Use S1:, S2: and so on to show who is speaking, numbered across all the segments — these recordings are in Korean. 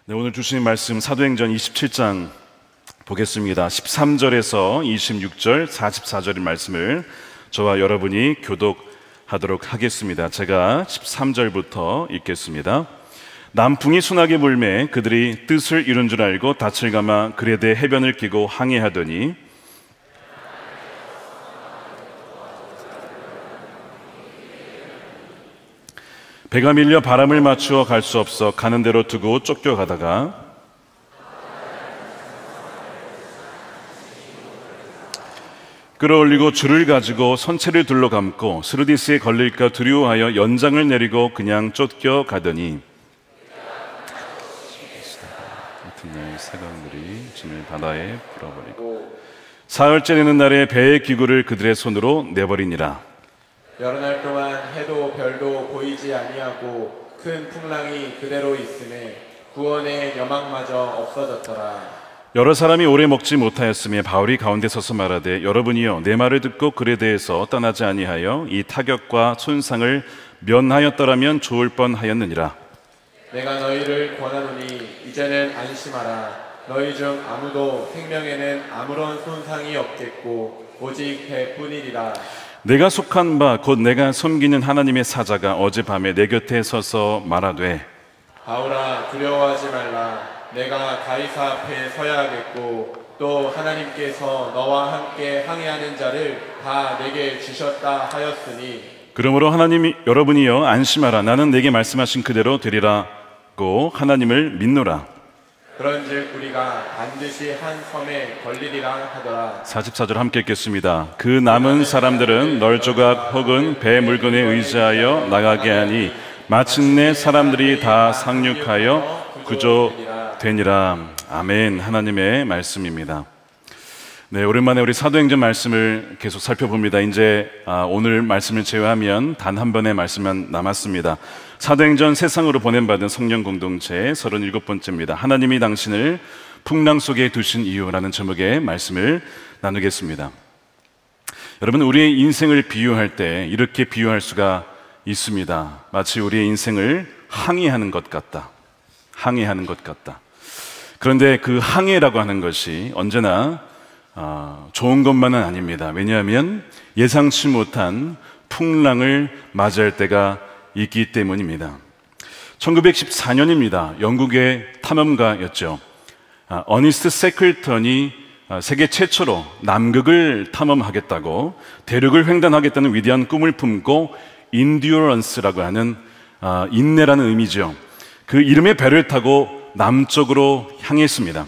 S1: 네, 오늘 주신 말씀 사도행전 27장 보겠습니다. 13절에서 26절, 44절의 말씀을 저와 여러분이 교독하도록 하겠습니다. 제가 13절부터 읽겠습니다. 남풍이 순하게 불매 그들이 뜻을 이룬 줄 알고 닻을 감아 글에 대해 해변을 끼고 항해하더니 배가 밀려 바람을 맞추어 갈 수 없어 가는 대로 두고 쫓겨가다가 끌어올리고 줄을 가지고 선체를 둘러감고 스르디스에 걸릴까 두려워하여 연장을 내리고 그냥 쫓겨가더니 같은 새강들이 짐을 바다에 풀어버리고 사흘째 되는 날에 배의 기구를 그들의 손으로 내버리니라.
S2: 여러 날 동안 해도 별도 보이지 아니하고 큰 풍랑이 그대로 있음에 구원의 여망마저 없어졌더라.
S1: 여러 사람이 오래 먹지 못하였으며 바울이 가운데 서서 말하되 여러분이여 내 말을 듣고 글에 대해서 떠나지 아니하여 이 타격과 손상을 면하였더라면 좋을 뻔하였느니라.
S2: 내가 너희를 권하노니 이제는 안심하라. 너희 중 아무도 생명에는 아무런 손상이 없겠고 오직 배뿐이리라.
S1: 내가 속한 바 곧 내가 섬기는 하나님의 사자가 어젯밤에 내 곁에 서서 말하되
S2: 바울아 두려워하지 말라. 내가 가이사 앞에 서야 하겠고 또 하나님께서 너와 함께 항해하는 자를 다 내게 주셨다 하였으니
S1: 그러므로 하나님이 여러분이여 안심하라. 나는 내게 말씀하신 그대로 되리라고 하나님을 믿노라.
S2: 그런즉 우리가 반드시 한 섬에 걸리리라 하더라.
S1: 44절 함께 읽겠습니다. 그 남은 사람들은 널조각 혹은 배 물건에 의지하여 나가게 하니 마침내 사람들이 다 상륙하여 구조되니라. 아멘. 하나님의 말씀입니다. 네, 오랜만에 우리 사도행전 말씀을 계속 살펴봅니다. 이제 오늘 말씀을 제외하면 단 한 번의 말씀만 남았습니다. 사도행전 세상으로 보냄받은 성령 공동체 37번째입니다. 하나님이 당신을 풍랑 속에 두신 이유라는 제목의 말씀을 나누겠습니다. 여러분, 우리의 인생을 비유할 때 이렇게 비유할 수가 있습니다. 마치 우리의 인생을 항해하는 것 같다. 항해하는 것 같다. 그런데 그 항해라고 하는 것이 언제나 좋은 것만은 아닙니다. 왜냐하면 예상치 못한 풍랑을 맞이할 때가 있기 때문입니다. 1914년입니다. 영국의 탐험가였죠. 어니스트 세클턴이 세계 최초로 남극을 탐험하겠다고 대륙을 횡단하겠다는 위대한 꿈을 품고 인듀어런스라고 하는 인내라는 의미죠. 그 이름의 배를 타고 남쪽으로 향했습니다.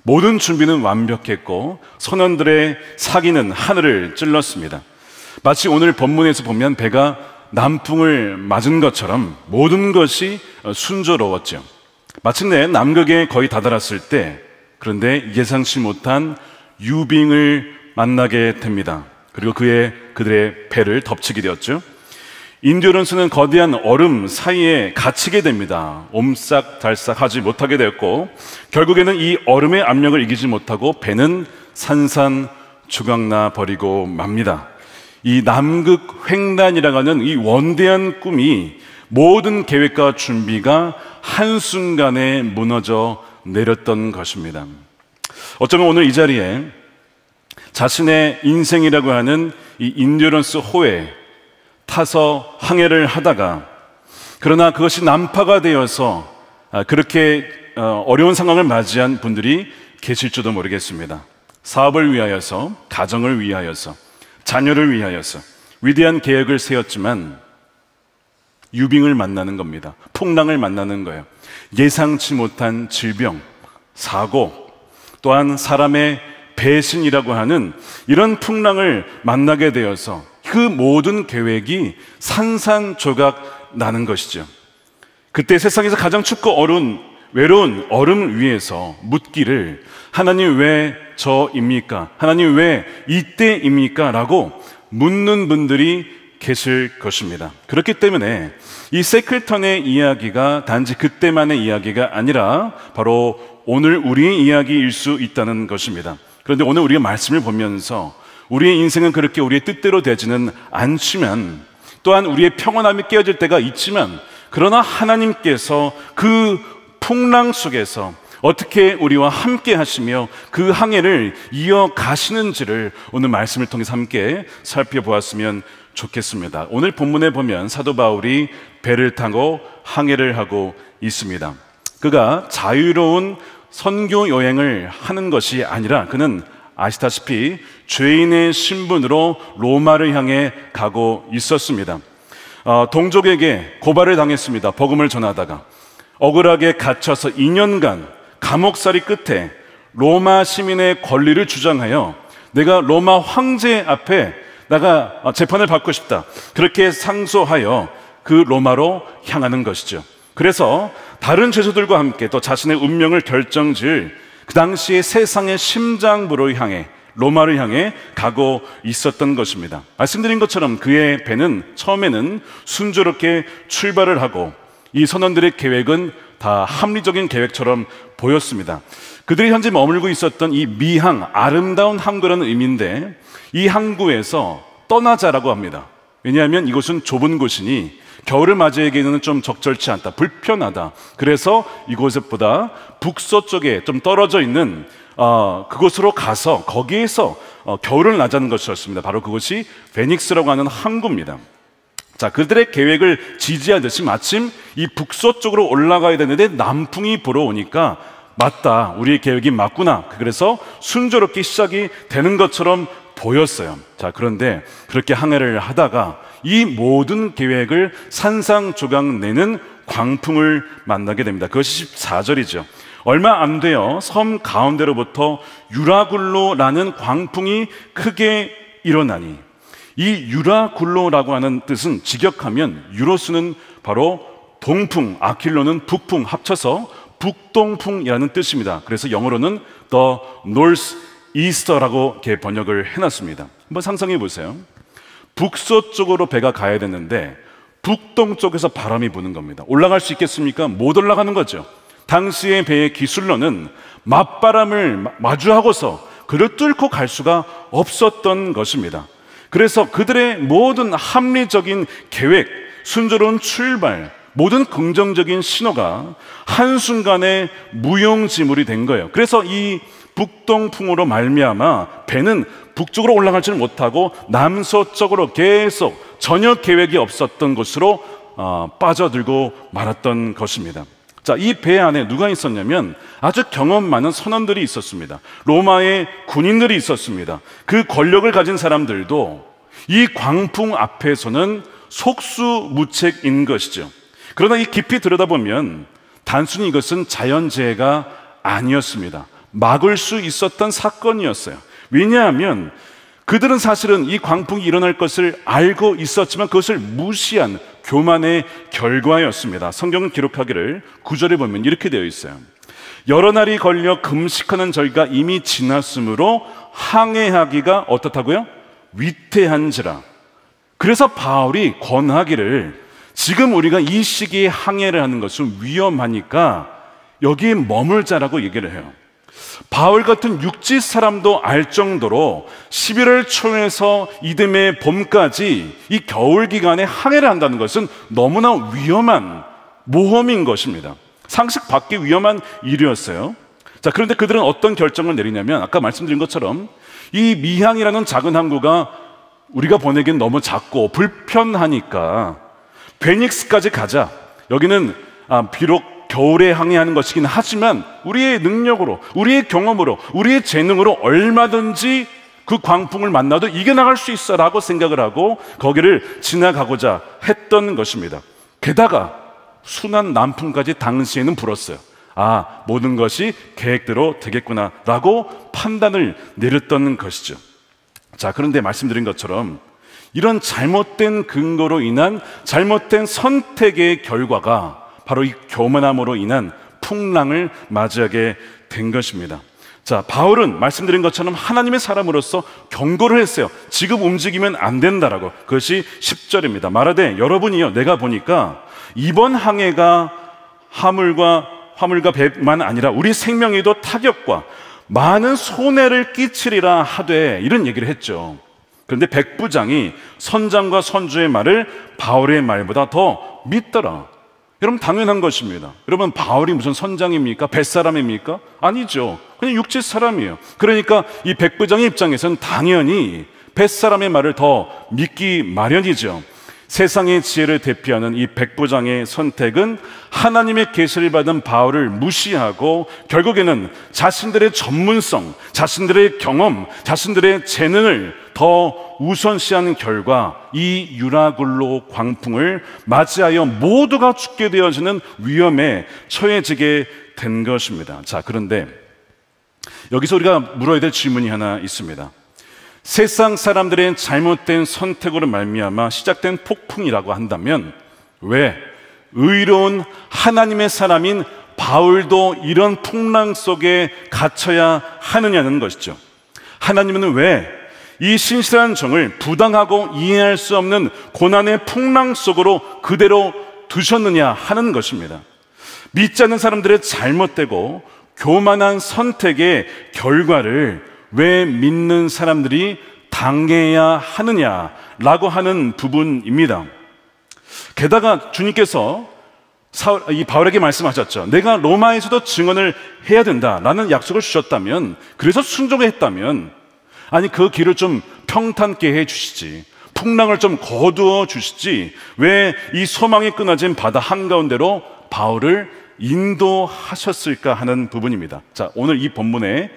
S1: 모든 준비는 완벽했고 선원들의 사기는 하늘을 찔렀습니다. 마치 오늘 본문에서 보면 배가 남풍을 맞은 것처럼 모든 것이 순조로웠죠. 마침내 남극에 거의 다다랐을 때 그런데 예상치 못한 유빙을 만나게 됩니다. 그리고 그들의 배를 덮치게 되었죠. 인듀어런스는 거대한 얼음 사이에 갇히게 됩니다. 옴싹달싹하지 못하게 되었고 결국에는 이 얼음의 압력을 이기지 못하고 배는 산산조각나 버리고 맙니다. 이 남극 횡단이라고 하는 이 원대한 꿈이 모든 계획과 준비가 한순간에 무너져 내렸던 것입니다. 어쩌면 오늘 이 자리에 자신의 인생이라고 하는 이 인듀어런스 호에 타서 항해를 하다가 그러나 그것이 난파가 되어서 그렇게 어려운 상황을 맞이한 분들이 계실지도 모르겠습니다. 사업을 위하여서, 가정을 위하여서, 자녀를 위하여서 위대한 계획을 세웠지만 유빙을 만나는 겁니다. 풍랑을 만나는 거예요. 예상치 못한 질병, 사고, 또한 사람의 배신이라고 하는 이런 풍랑을 만나게 되어서 그 모든 계획이 산산조각 나는 것이죠. 그때 세상에서 가장 춥고 외로운 얼음 위에서 묻기를 하나님 왜 저입니까? 하나님 왜 이때입니까? 라고 묻는 분들이 계실 것입니다. 그렇기 때문에 이 세클턴의 이야기가 단지 그때만의 이야기가 아니라 바로 오늘 우리의 이야기일 수 있다는 것입니다. 그런데 오늘 우리가 말씀을 보면서 우리의 인생은 그렇게 우리의 뜻대로 되지는 않지만 또한 우리의 평온함이 깨어질 때가 있지만 그러나 하나님께서 그 풍랑 속에서 어떻게 우리와 함께 하시며 그 항해를 이어가시는지를 오늘 말씀을 통해서 함께 살펴보았으면 좋겠습니다. 오늘 본문에 보면 사도 바울이 배를 타고 항해를 하고 있습니다. 그가 자유로운 선교 여행을 하는 것이 아니라 그는 아시다시피 죄인의 신분으로 로마를 향해 가고 있었습니다. 동족에게 고발을 당했습니다. 복음을 전하다가 억울하게 갇혀서 2년간 감옥살이 끝에 로마 시민의 권리를 주장하여 내가 로마 황제 앞에 내가 재판을 받고 싶다, 그렇게 상소하여 그 로마로 향하는 것이죠. 그래서 다른 죄수들과 함께 또 자신의 운명을 결정지을 그 당시에 세상의 심장부로 향해 로마를 향해 가고 있었던 것입니다. 말씀드린 것처럼 그의 배는 처음에는 순조롭게 출발을 하고 이 선원들의 계획은 다 합리적인 계획처럼 보였습니다. 그들이 현재 머물고 있었던 이 미항, 아름다운 항구라는 의미인데 이 항구에서 떠나자라고 합니다. 왜냐하면 이곳은 좁은 곳이니 겨울을 맞이하기에는 좀 적절치 않다, 불편하다. 그래서 이곳보다 북서쪽에 좀 떨어져 있는 그곳으로 가서 거기에서 겨울을 나자는 것이었습니다. 바로 그것이 베닉스라고 하는 항구입니다. 자, 그들의 계획을 지지하듯이 마침 이 북서쪽으로 올라가야 되는데 남풍이 불어오니까 맞다, 우리의 계획이 맞구나. 그래서 순조롭게 시작이 되는 것처럼 보였어요. 자, 그런데 그렇게 항해를 하다가 이 모든 계획을 산상조각 내는 광풍을 만나게 됩니다. 그것이 14절이죠. 얼마 안 되어 섬 가운데로부터 유라굴로라는 광풍이 크게 일어나니, 이 유라굴로라고 하는 뜻은 직역하면 유로스는 바로 동풍, 아킬로는 북풍, 합쳐서 북동풍이라는 뜻입니다. 그래서 영어로는 The North Easter라고 이렇게 번역을 해놨습니다. 한번 상상해 보세요. 북서쪽으로 배가 가야 되는데 북동쪽에서 바람이 부는 겁니다. 올라갈 수 있겠습니까? 못 올라가는 거죠. 당시의 배의 기술로는 맞바람을 마주하고서 그를 뚫고 갈 수가 없었던 것입니다. 그래서 그들의 모든 합리적인 계획, 순조로운 출발, 모든 긍정적인 신호가 한순간에 무용지물이 된 거예요. 그래서 이 북동풍으로 말미암아 배는 북쪽으로 올라가지는 못하고 남서쪽으로 계속 전혀 계획이 없었던 곳으로 빠져들고 말았던 것입니다. 자, 이 배 안에 누가 있었냐면 아주 경험 많은 선원들이 있었습니다. 로마의 군인들이 있었습니다. 그 권력을 가진 사람들도 이 광풍 앞에서는 속수무책인 것이죠. 그러나 이 깊이 들여다보면 단순히 이것은 자연재해가 아니었습니다. 막을 수 있었던 사건이었어요. 왜냐하면 그들은 사실은 이 광풍이 일어날 것을 알고 있었지만 그것을 무시한 교만의 결과였습니다. 성경은 기록하기를 9절에 보면 이렇게 되어 있어요. 여러 날이 걸려 금식하는 저희가 이미 지났으므로 항해하기가 어떻다고요? 위태한지라. 그래서 바울이 권하기를 지금 우리가 이 시기에 항해를 하는 것은 위험하니까 여기에 머물자라고 얘기를 해요. 바울 같은 육지 사람도 알 정도로 11월 초에서 이듬해 봄까지 이 겨울 기간에 항해를 한다는 것은 너무나 위험한 모험인 것입니다. 상식 밖의 위험한 일이었어요. 자, 그런데 그들은 어떤 결정을 내리냐면 아까 말씀드린 것처럼 이 미항이라는 작은 항구가 우리가 보내기엔 너무 작고 불편하니까 베닉스까지 가자. 여기는 비록 겨울에 항해하는 것이긴 하지만 우리의 능력으로, 우리의 경험으로, 우리의 재능으로 얼마든지 그 광풍을 만나도 이겨나갈 수 있어 라고 생각을 하고 거기를 지나가고자 했던 것입니다. 게다가 순한 남풍까지 당시에는 불었어요. 아, 모든 것이 계획대로 되겠구나 라고 판단을 내렸던 것이죠. 자, 그런데 말씀드린 것처럼 이런 잘못된 근거로 인한 잘못된 선택의 결과가 바로 이 교만함으로 인한 풍랑을 맞이하게 된 것입니다. 자, 바울은 말씀드린 것처럼 하나님의 사람으로서 경고를 했어요. 지금 움직이면 안 된다라고. 그것이 10절입니다. 말하되 여러분이요, 내가 보니까 이번 항해가 화물과 배만 아니라 우리 생명에도 타격과 많은 손해를 끼치리라 하되, 이런 얘기를 했죠. 그런데 백부장이 선장과 선주의 말을 바울의 말보다 더 믿더라. 여러분, 당연한 것입니다. 여러분, 바울이 무슨 선장입니까? 뱃사람입니까? 아니죠. 그냥 육지 사람이에요. 그러니까 이 백부장의 입장에서는 당연히 뱃사람의 말을 더 믿기 마련이죠. 세상의 지혜를 대표하는 이 백부장의 선택은 하나님의 계시를 받은 바울을 무시하고 결국에는 자신들의 전문성, 자신들의 경험, 자신들의 재능을 더 우선시하는 결과 이 유라굴로 광풍을 맞이하여 모두가 죽게 되어지는 위험에 처해지게 된 것입니다. 자, 그런데 여기서 우리가 물어야 될 질문이 하나 있습니다. 세상 사람들의 잘못된 선택으로 말미암아 시작된 폭풍이라고 한다면 왜 의로운 하나님의 사람인 바울도 이런 풍랑 속에 갇혀야 하느냐는 것이죠. 하나님은 왜 이 신실한 종을 부당하고 이해할 수 없는 고난의 풍랑 속으로 그대로 두셨느냐 하는 것입니다. 믿지 않는 사람들의 잘못되고 교만한 선택의 결과를 왜 믿는 사람들이 당해야 하느냐라고 하는 부분입니다. 게다가 주님께서 이 바울에게 말씀하셨죠. 내가 로마에서도 증언을 해야 된다라는 약속을 주셨다면, 그래서 순종했다면, 아니 그 길을 좀 평탄케 해 주시지, 풍랑을 좀 거두어 주시지, 왜 이 소망이 끊어진 바다 한가운데로 바울을 인도하셨을까 하는 부분입니다. 자, 오늘 이 본문에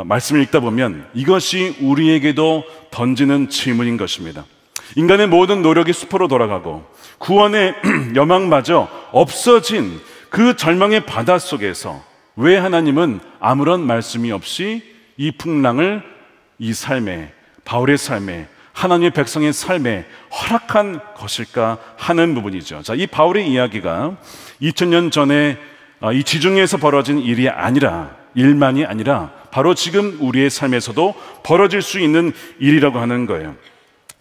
S1: 말씀을 읽다 보면 이것이 우리에게도 던지는 질문인 것입니다. 인간의 모든 노력이 수포로 돌아가고 구원의 여망마저 없어진 그 절망의 바다 속에서 왜 하나님은 아무런 말씀이 없이 이 풍랑을 이 삶에, 바울의 삶에, 하나님의 백성의 삶에 허락한 것일까 하는 부분이죠. 자, 이 바울의 이야기가 2000년 전에 이 지중해에서 벌어진 일만이 아니라 바로 지금 우리의 삶에서도 벌어질 수 있는 일이라고 하는 거예요.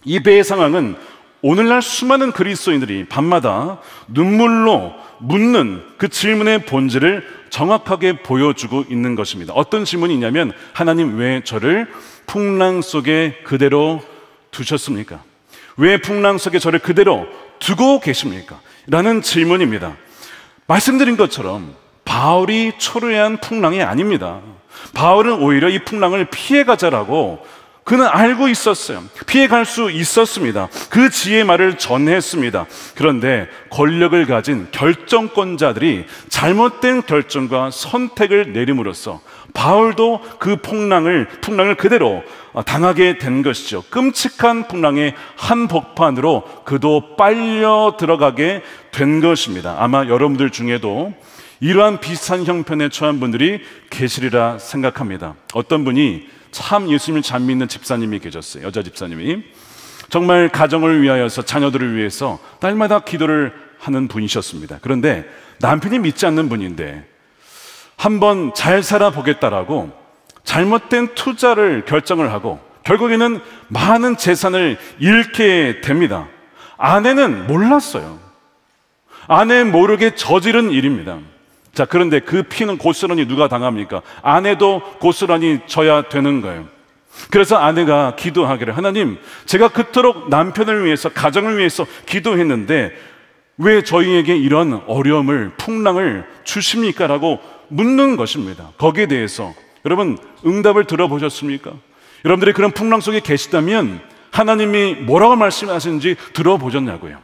S1: 이 배의 상황은 오늘날 수많은 그리스도인들이 밤마다 눈물로 묻는 그 질문의 본질을 정확하게 보여주고 있는 것입니다. 어떤 질문이 있냐면, 하나님 왜 저를 풍랑 속에 그대로 두셨습니까? 왜 풍랑 속에 저를 그대로 두고 계십니까? 라는 질문입니다. 말씀드린 것처럼 바울이 초래한 풍랑이 아닙니다. 바울은 오히려 이 풍랑을 피해가자라고 그는 알고 있었어요. 피해갈 수 있었습니다. 그 지혜의 말을 전했습니다. 그런데 권력을 가진 결정권자들이 잘못된 결정과 선택을 내림으로써 바울도 그 풍랑을 그대로 당하게 된 것이죠. 끔찍한 풍랑의 한복판으로 그도 빨려 들어가게 된 것입니다. 아마 여러분들 중에도 이러한 비슷한 형편에 처한 분들이 계시리라 생각합니다. 어떤 분이 참 예수님을 잘 믿는 집사님이 계셨어요. 여자 집사님이 정말 가정을 위하여서, 자녀들을 위해서 날마다 기도를 하는 분이셨습니다. 그런데 남편이 믿지 않는 분인데 한번 잘 살아보겠다라고 잘못된 투자를 결정을 하고 결국에는 많은 재산을 잃게 됩니다. 아내는 몰랐어요. 아내 모르게 저지른 일입니다. 자, 그런데 그 피는 고스란히 누가 당합니까? 아내도 고스란히 져야 되는 거예요. 그래서 아내가 기도하기를, 하나님, 제가 그토록 남편을 위해서, 가정을 위해서 기도했는데 왜 저희에게 이런 어려움을, 풍랑을 주십니까? 라고 묻는 것입니다. 거기에 대해서 여러분 응답을 들어보셨습니까? 여러분들이 그런 풍랑 속에 계시다면 하나님이 뭐라고 말씀하시는지 들어보셨냐고요.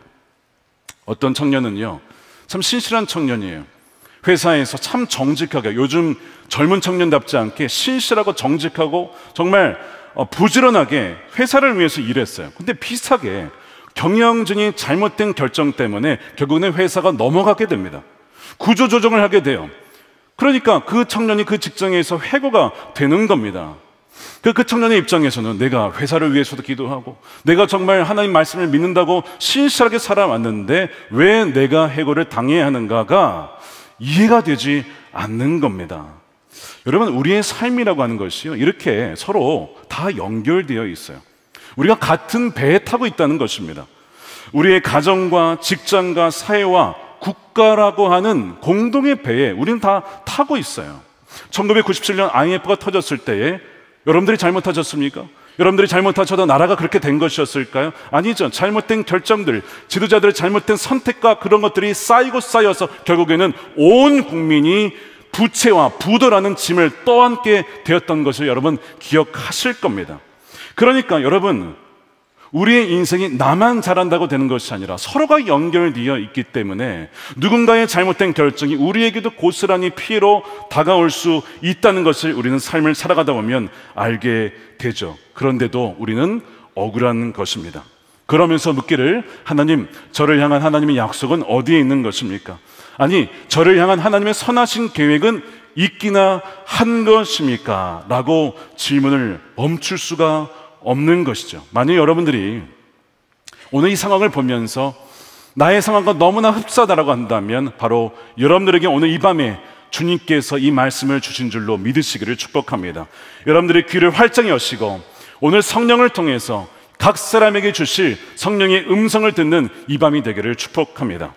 S1: 어떤 청년은요, 참 신실한 청년이에요. 회사에서 참 정직하게, 요즘 젊은 청년답지 않게 신실하고 정직하고 정말 부지런하게 회사를 위해서 일했어요. 근데 비슷하게 경영진이 잘못된 결정 때문에 결국에는 회사가 넘어가게 됩니다. 구조조정을 하게 돼요. 그러니까 그 청년이 그 직장에서 해고가 되는 겁니다. 그 청년의 입장에서는 내가 회사를 위해서도 기도하고 내가 정말 하나님 말씀을 믿는다고 신실하게 살아왔는데 왜 내가 해고를 당해야 하는가가 이해가 되지 않는 겁니다. 여러분, 우리의 삶이라고 하는 것이요, 이렇게 서로 다 연결되어 있어요. 우리가 같은 배에 타고 있다는 것입니다. 우리의 가정과 직장과 사회와 국가라고 하는 공동의 배에 우리는 다 타고 있어요. 1997년 IMF가 터졌을 때에 여러분들이 잘못하셨습니까? 여러분들이 잘못하셔도 나라가 그렇게 된 것이었을까요? 아니죠. 잘못된 결정들, 지도자들의 잘못된 선택과 그런 것들이 쌓이고 쌓여서 결국에는 온 국민이 부채와 부도라는 짐을 떠안게 되었던 것을 여러분 기억하실 겁니다. 그러니까 여러분, 우리의 인생이 나만 잘한다고 되는 것이 아니라 서로가 연결되어 있기 때문에 누군가의 잘못된 결정이 우리에게도 고스란히 피해로 다가올 수 있다는 것을 우리는 삶을 살아가다 보면 알게 되죠. 그런데도 우리는 억울한 것입니다. 그러면서 묻기를, 하나님, 저를 향한 하나님의 약속은 어디에 있는 것입니까? 아니, 저를 향한 하나님의 선하신 계획은 있기나 한 것입니까? 라고 질문을 멈출 수가 없는 것이죠. 만약 여러분들이 오늘 이 상황을 보면서 나의 상황과 너무나 흡사하다고 한다면 바로 여러분들에게 오늘 이 밤에 주님께서 이 말씀을 주신 줄로 믿으시기를 축복합니다. 여러분들의 귀를 활짝 여시고 오늘 성령을 통해서 각 사람에게 주실 성령의 음성을 듣는 이 밤이 되기를 축복합니다.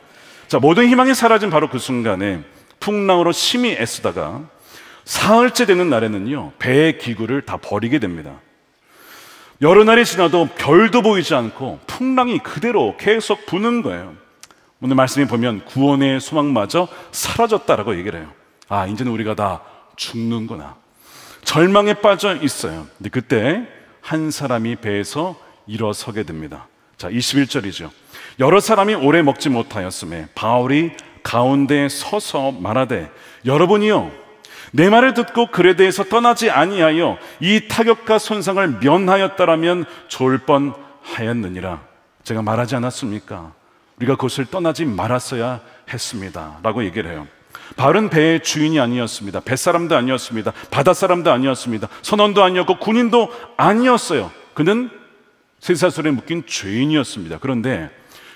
S1: 자, 모든 희망이 사라진 바로 그 순간에 풍랑으로 심히 애쓰다가 사흘째 되는 날에는요, 배의 기구를 다 버리게 됩니다. 여러 날이 지나도 별도 보이지 않고 풍랑이 그대로 계속 부는 거예요. 오늘 말씀에 보면 구원의 소망마저 사라졌다라고 얘기를 해요. 아, 이제는 우리가 다 죽는구나. 절망에 빠져 있어요. 근데 그때 한 사람이 배에서 일어서게 됩니다. 자, 21절이죠. 여러 사람이 오래 먹지 못하였음에 바울이 가운데 서서 말하되, 여러분이요, 내 말을 듣고 그레데에서 떠나지 아니하여 이 타격과 손상을 면하였다라면 좋을 뻔하였느니라. 제가 말하지 않았습니까? 우리가 그곳을 떠나지 말았어야 했습니다 라고 얘기를 해요. 바울은 배의 주인이 아니었습니다. 뱃사람도 아니었습니다. 바닷사람도 아니었습니다. 선원도 아니었고 군인도 아니었어요. 그는 쇠사슬에 묶인 죄인이었습니다. 그런데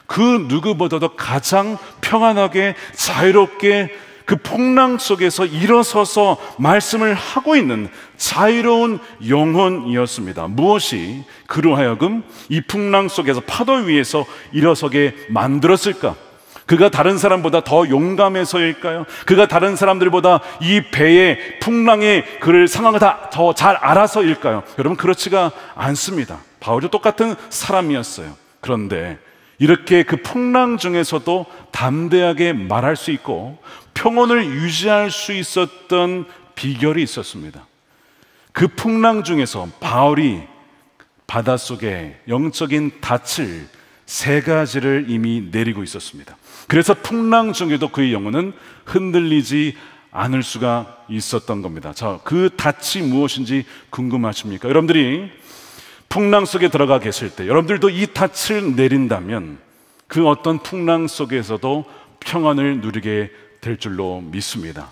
S1: 그 누구보다도 가장 평안하게 자유롭게 그 풍랑 속에서 일어서서 말씀을 하고 있는 자유로운 영혼이었습니다. 무엇이 그로 하여금 이 풍랑 속에서 파도 위에서 일어서게 만들었을까? 그가 다른 사람보다 더 용감해서일까요? 그가 다른 사람들보다 이 배의 풍랑의 그 상황을 다 더 잘 알아서일까요? 여러분, 그렇지가 않습니다. 바울도 똑같은 사람이었어요. 그런데 이렇게 그 풍랑 중에서도 담대하게 말할 수 있고 평온을 유지할 수 있었던 비결이 있었습니다. 그 풍랑 중에서 바울이 바닷속에 영적인 닻을 3가지를 이미 내리고 있었습니다. 그래서 풍랑 중에도 그의 영혼은 흔들리지 않을 수가 있었던 겁니다. 자, 그 닻이 무엇인지 궁금하십니까? 여러분들이 풍랑 속에 들어가 계실 때 여러분들도 이 닻을 내린다면 그 어떤 풍랑 속에서도 평안을 누리게 될 줄로 믿습니다.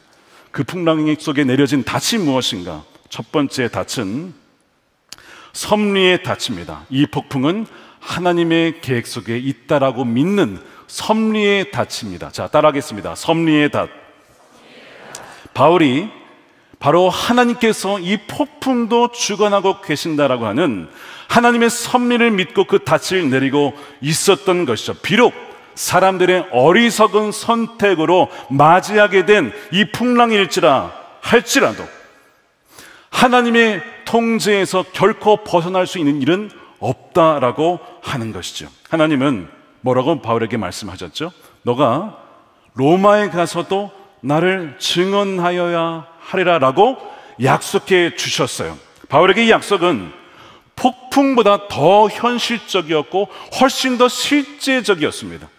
S1: 그 풍랑 속에 내려진 닻이 무엇인가? 첫 번째 닻은 섭리의 닻입니다. 이 폭풍은 하나님의 계획 속에 있다라고 믿는 섭리의 닻입니다. 자, 따라하겠습니다. 섭리의 닻. 바울이 바로 하나님께서 이 폭풍도 주관하고 계신다라고 하는 하나님의 섭리를 믿고 그 닻을 내리고 있었던 것이죠. 비록 사람들의 어리석은 선택으로 맞이하게 된 이 풍랑일지라 할지라도 하나님의 통제에서 결코 벗어날 수 있는 일은 없다라고 하는 것이죠. 하나님은 뭐라고 바울에게 말씀하셨죠? 너가 로마에 가서도 나를 증언하여야 하리라 라고 약속해 주셨어요. 바울에게 이 약속은 폭풍보다 더 현실적이었고 훨씬 더 실제적이었습니다.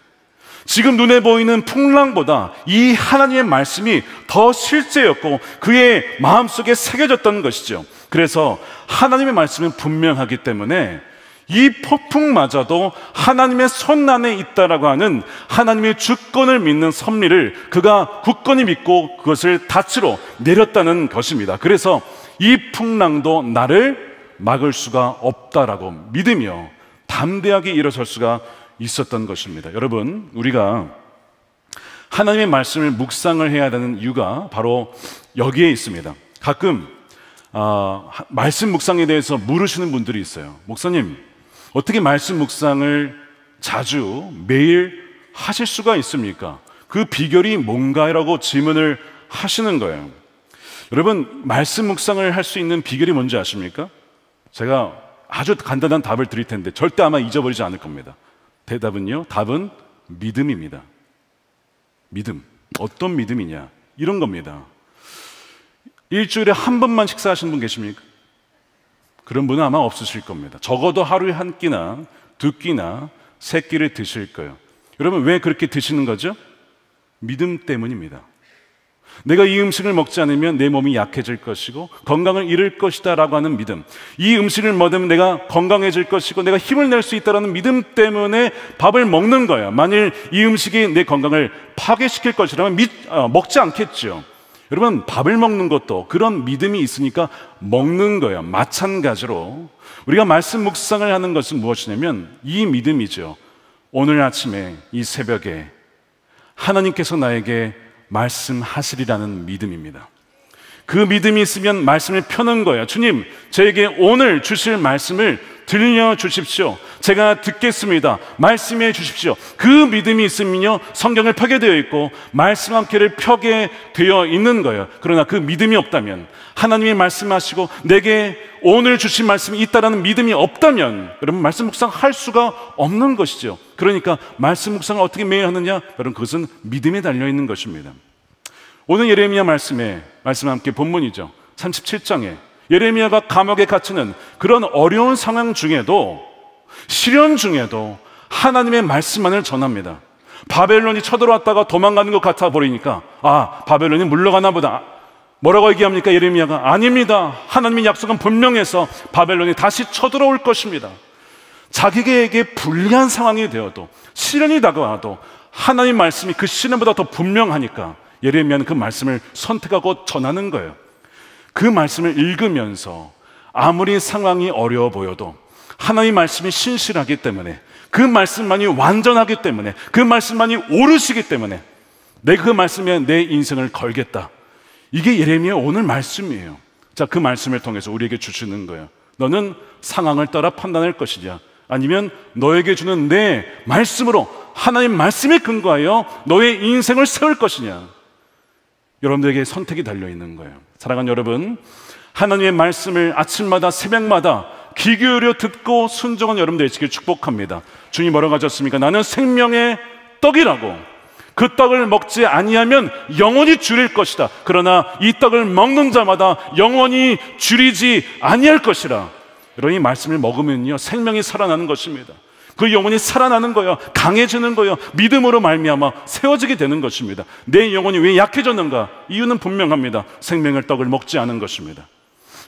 S1: 지금 눈에 보이는 풍랑보다 이 하나님의 말씀이 더 실제였고 그의 마음속에 새겨졌던 것이죠. 그래서 하나님의 말씀은 분명하기 때문에 이 폭풍마저도 하나님의 손 안에 있다라고 하는 하나님의 주권을 믿는 섭리를 그가 굳건히 믿고 그것을 닻으로 내렸다는 것입니다. 그래서 이 풍랑도 나를 막을 수가 없다라고 믿으며 담대하게 일어설 수가 있었던 것입니다. 여러분, 우리가 하나님의 말씀을 묵상을 해야 되는 이유가 바로 여기에 있습니다. 가끔 말씀 묵상에 대해서 물으시는 분들이 있어요. 목사님, 어떻게 말씀 묵상을 자주 매일 하실 수가 있습니까? 그 비결이 뭔가라고 질문을 하시는 거예요. 여러분, 말씀 묵상을 할 수 있는 비결이 뭔지 아십니까? 제가 아주 간단한 답을 드릴 텐데 절대 아마 잊어버리지 않을 겁니다. 대답은요, 답은 믿음입니다. 믿음. 어떤 믿음이냐? 이런 겁니다. 일주일에 한 번만 식사하시는 분 계십니까? 그런 분은 아마 없으실 겁니다. 적어도 하루에 한 끼나 두 끼나 세 끼를 드실 거예요. 여러분, 왜 그렇게 드시는 거죠? 믿음 때문입니다. 내가 이 음식을 먹지 않으면 내 몸이 약해질 것이고 건강을 잃을 것이다 라고 하는 믿음, 이 음식을 먹으면 내가 건강해질 것이고 내가 힘을 낼 수 있다는 믿음 때문에 밥을 먹는 거예요. 만일 이 음식이 내 건강을 파괴시킬 것이라면 먹지 않겠죠. 여러분, 밥을 먹는 것도 그런 믿음이 있으니까 먹는 거예요. 마찬가지로 우리가 말씀 묵상을 하는 것은 무엇이냐면 이 믿음이죠. 오늘 아침에 이 새벽에 하나님께서 나에게 말씀하시리라는 믿음입니다. 그 믿음이 있으면 말씀을 펴는 거예요. 주님, 저에게 오늘 주실 말씀을 들려주십시오. 제가 듣겠습니다. 말씀해 주십시오. 그 믿음이 있으면요, 성경을 펴게 되어 있고 말씀 함께를 펴게 되어 있는 거예요. 그러나 그 믿음이 없다면, 하나님이 말씀하시고 내게 오늘 주신 말씀이 있다라는 믿음이 없다면 여러분, 말씀 묵상 할 수가 없는 것이죠. 그러니까 말씀 묵상을 어떻게 매일 하느냐? 여러분, 그것은 믿음에 달려있는 것입니다. 오늘 예레미야 말씀 함께 본문이죠. 37장에 예레미야가 감옥에 갇히는 그런 어려운 상황 중에도, 시련 중에도 하나님의 말씀만을 전합니다. 바벨론이 쳐들어왔다가 도망가는 것 같아 보이니까 바벨론이 물러가나 보다. 뭐라고 얘기합니까? 예레미야가 아닙니다. 하나님의 약속은 분명해서 바벨론이 다시 쳐들어올 것입니다. 자기에게 불리한 상황이 되어도, 시련이 다가와도 하나님 말씀이 그 시련보다 더 분명하니까 예레미야는 그 말씀을 선택하고 전하는 거예요. 그 말씀을 읽으면서 아무리 상황이 어려워 보여도 하나님 말씀이 신실하기 때문에, 그 말씀만이 완전하기 때문에, 그 말씀만이 옳으시기 때문에 내가 그 말씀에 내 인생을 걸겠다. 이게 예레미야 오늘 말씀이에요. 자, 그 말씀을 통해서 우리에게 주시는 거예요. 너는 상황을 따라 판단할 것이냐, 아니면 너에게 주는 내 말씀으로, 하나님 말씀에 근거하여 너의 인생을 세울 것이냐. 여러분들에게 선택이 달려있는 거예요. 사랑하는 여러분, 하나님의 말씀을 아침마다 새벽마다 귀 기울여 듣고 순종한 여러분 되시길 축복합니다. 주님 뭐라고 하셨습니까? 나는 생명의 떡이라고, 그 떡을 먹지 아니하면 영원히 줄일 것이다. 그러나 이 떡을 먹는 자마다 영원히 줄이지 아니할 것이라. 여러분, 이 말씀을 먹으면요, 생명이 살아나는 것입니다. 그 영혼이 살아나는 거예요. 강해지는 거예요. 믿음으로 말미암아 세워지게 되는 것입니다. 내 영혼이 왜 약해졌는가? 이유는 분명합니다. 생명의 떡을 먹지 않은 것입니다.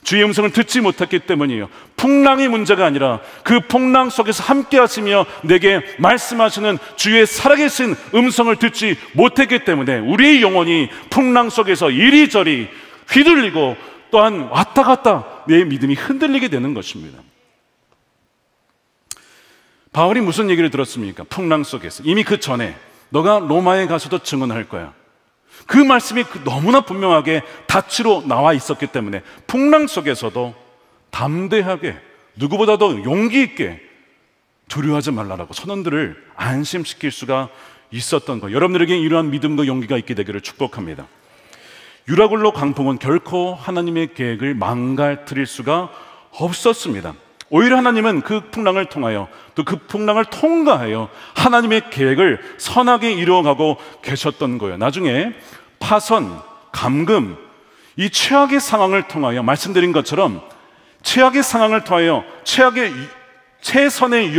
S1: 주의 음성을 듣지 못했기 때문이에요. 풍랑이 문제가 아니라 그 풍랑 속에서 함께 하시며 내게 말씀하시는 주의 살아계신 음성을 듣지 못했기 때문에 우리의 영혼이 풍랑 속에서 이리저리 휘둘리고 또한 왔다 갔다 내 믿음이 흔들리게 되는 것입니다. 바울이 무슨 얘기를 들었습니까? 풍랑 속에서. 이미 그 전에 너가 로마에 가서도 증언할 거야. 그 말씀이 너무나 분명하게 다치로 나와 있었기 때문에 풍랑 속에서도 담대하게, 누구보다도 용기 있게 두려워하지 말라라고 선원들을 안심시킬 수가 있었던 거예요. 여러분들에게 이러한 믿음과 용기가 있게 되기를 축복합니다. 유라굴로 강풍은 결코 하나님의 계획을 망가뜨릴 수가 없었습니다. 오히려 하나님은 그 풍랑을 통하여, 또 그 풍랑을 통과하여 하나님의 계획을 선하게 이루어가고 계셨던 거예요. 나중에 파선, 감금, 이 최악의 상황을 통하여, 말씀드린 것처럼 최악의 상황을 통하여 최선의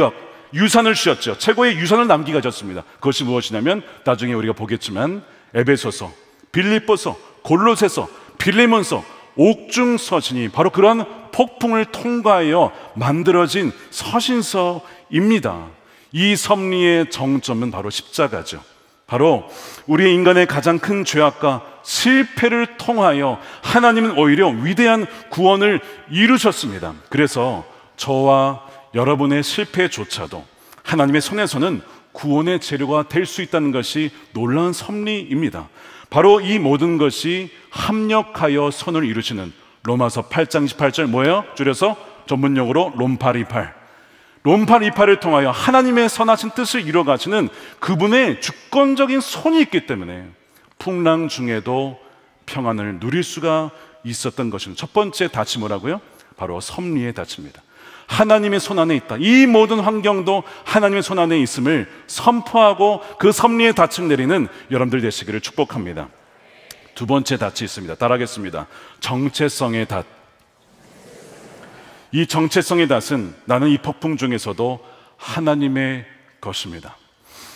S1: 유산을 주셨죠. 최고의 유산을 남기게 하셨습니다. 그것이 무엇이냐면 나중에 우리가 보겠지만 에베소서, 빌립보서, 골로새서, 빌레몬서, 옥중서신이 바로 그러한 폭풍을 통과하여 만들어진 서신서입니다. 이 섭리의 정점은 바로 십자가죠. 바로 우리의 인간의 가장 큰 죄악과 실패를 통하여 하나님은 오히려 위대한 구원을 이루셨습니다. 그래서 저와 여러분의 실패조차도 하나님의 손에서는 구원의 재료가 될 수 있다는 것이 놀라운 섭리입니다. 바로 이 모든 것이 합력하여 선을 이루시는 로마서 8장 28절 뭐예요? 줄여서 전문용어로 롬파리팔. 롬파리팔을 통하여 하나님의 선하신 뜻을 이루어가시는 그분의 주권적인 손이 있기 때문에 풍랑 중에도 평안을 누릴 수가 있었던 것입니다. 첫 번째 닻이 뭐라고요? 바로 섭리의 닻입니다. 하나님의 손 안에 있다. 이 모든 환경도 하나님의 손 안에 있음을 선포하고 그 섭리의 닻을 내리는 여러분들 되시기를 축복합니다. 두 번째 닻이 있습니다. 따라하겠습니다. 정체성의 닻. 이 정체성의 닻은 나는 이 폭풍 중에서도 하나님의 것입니다.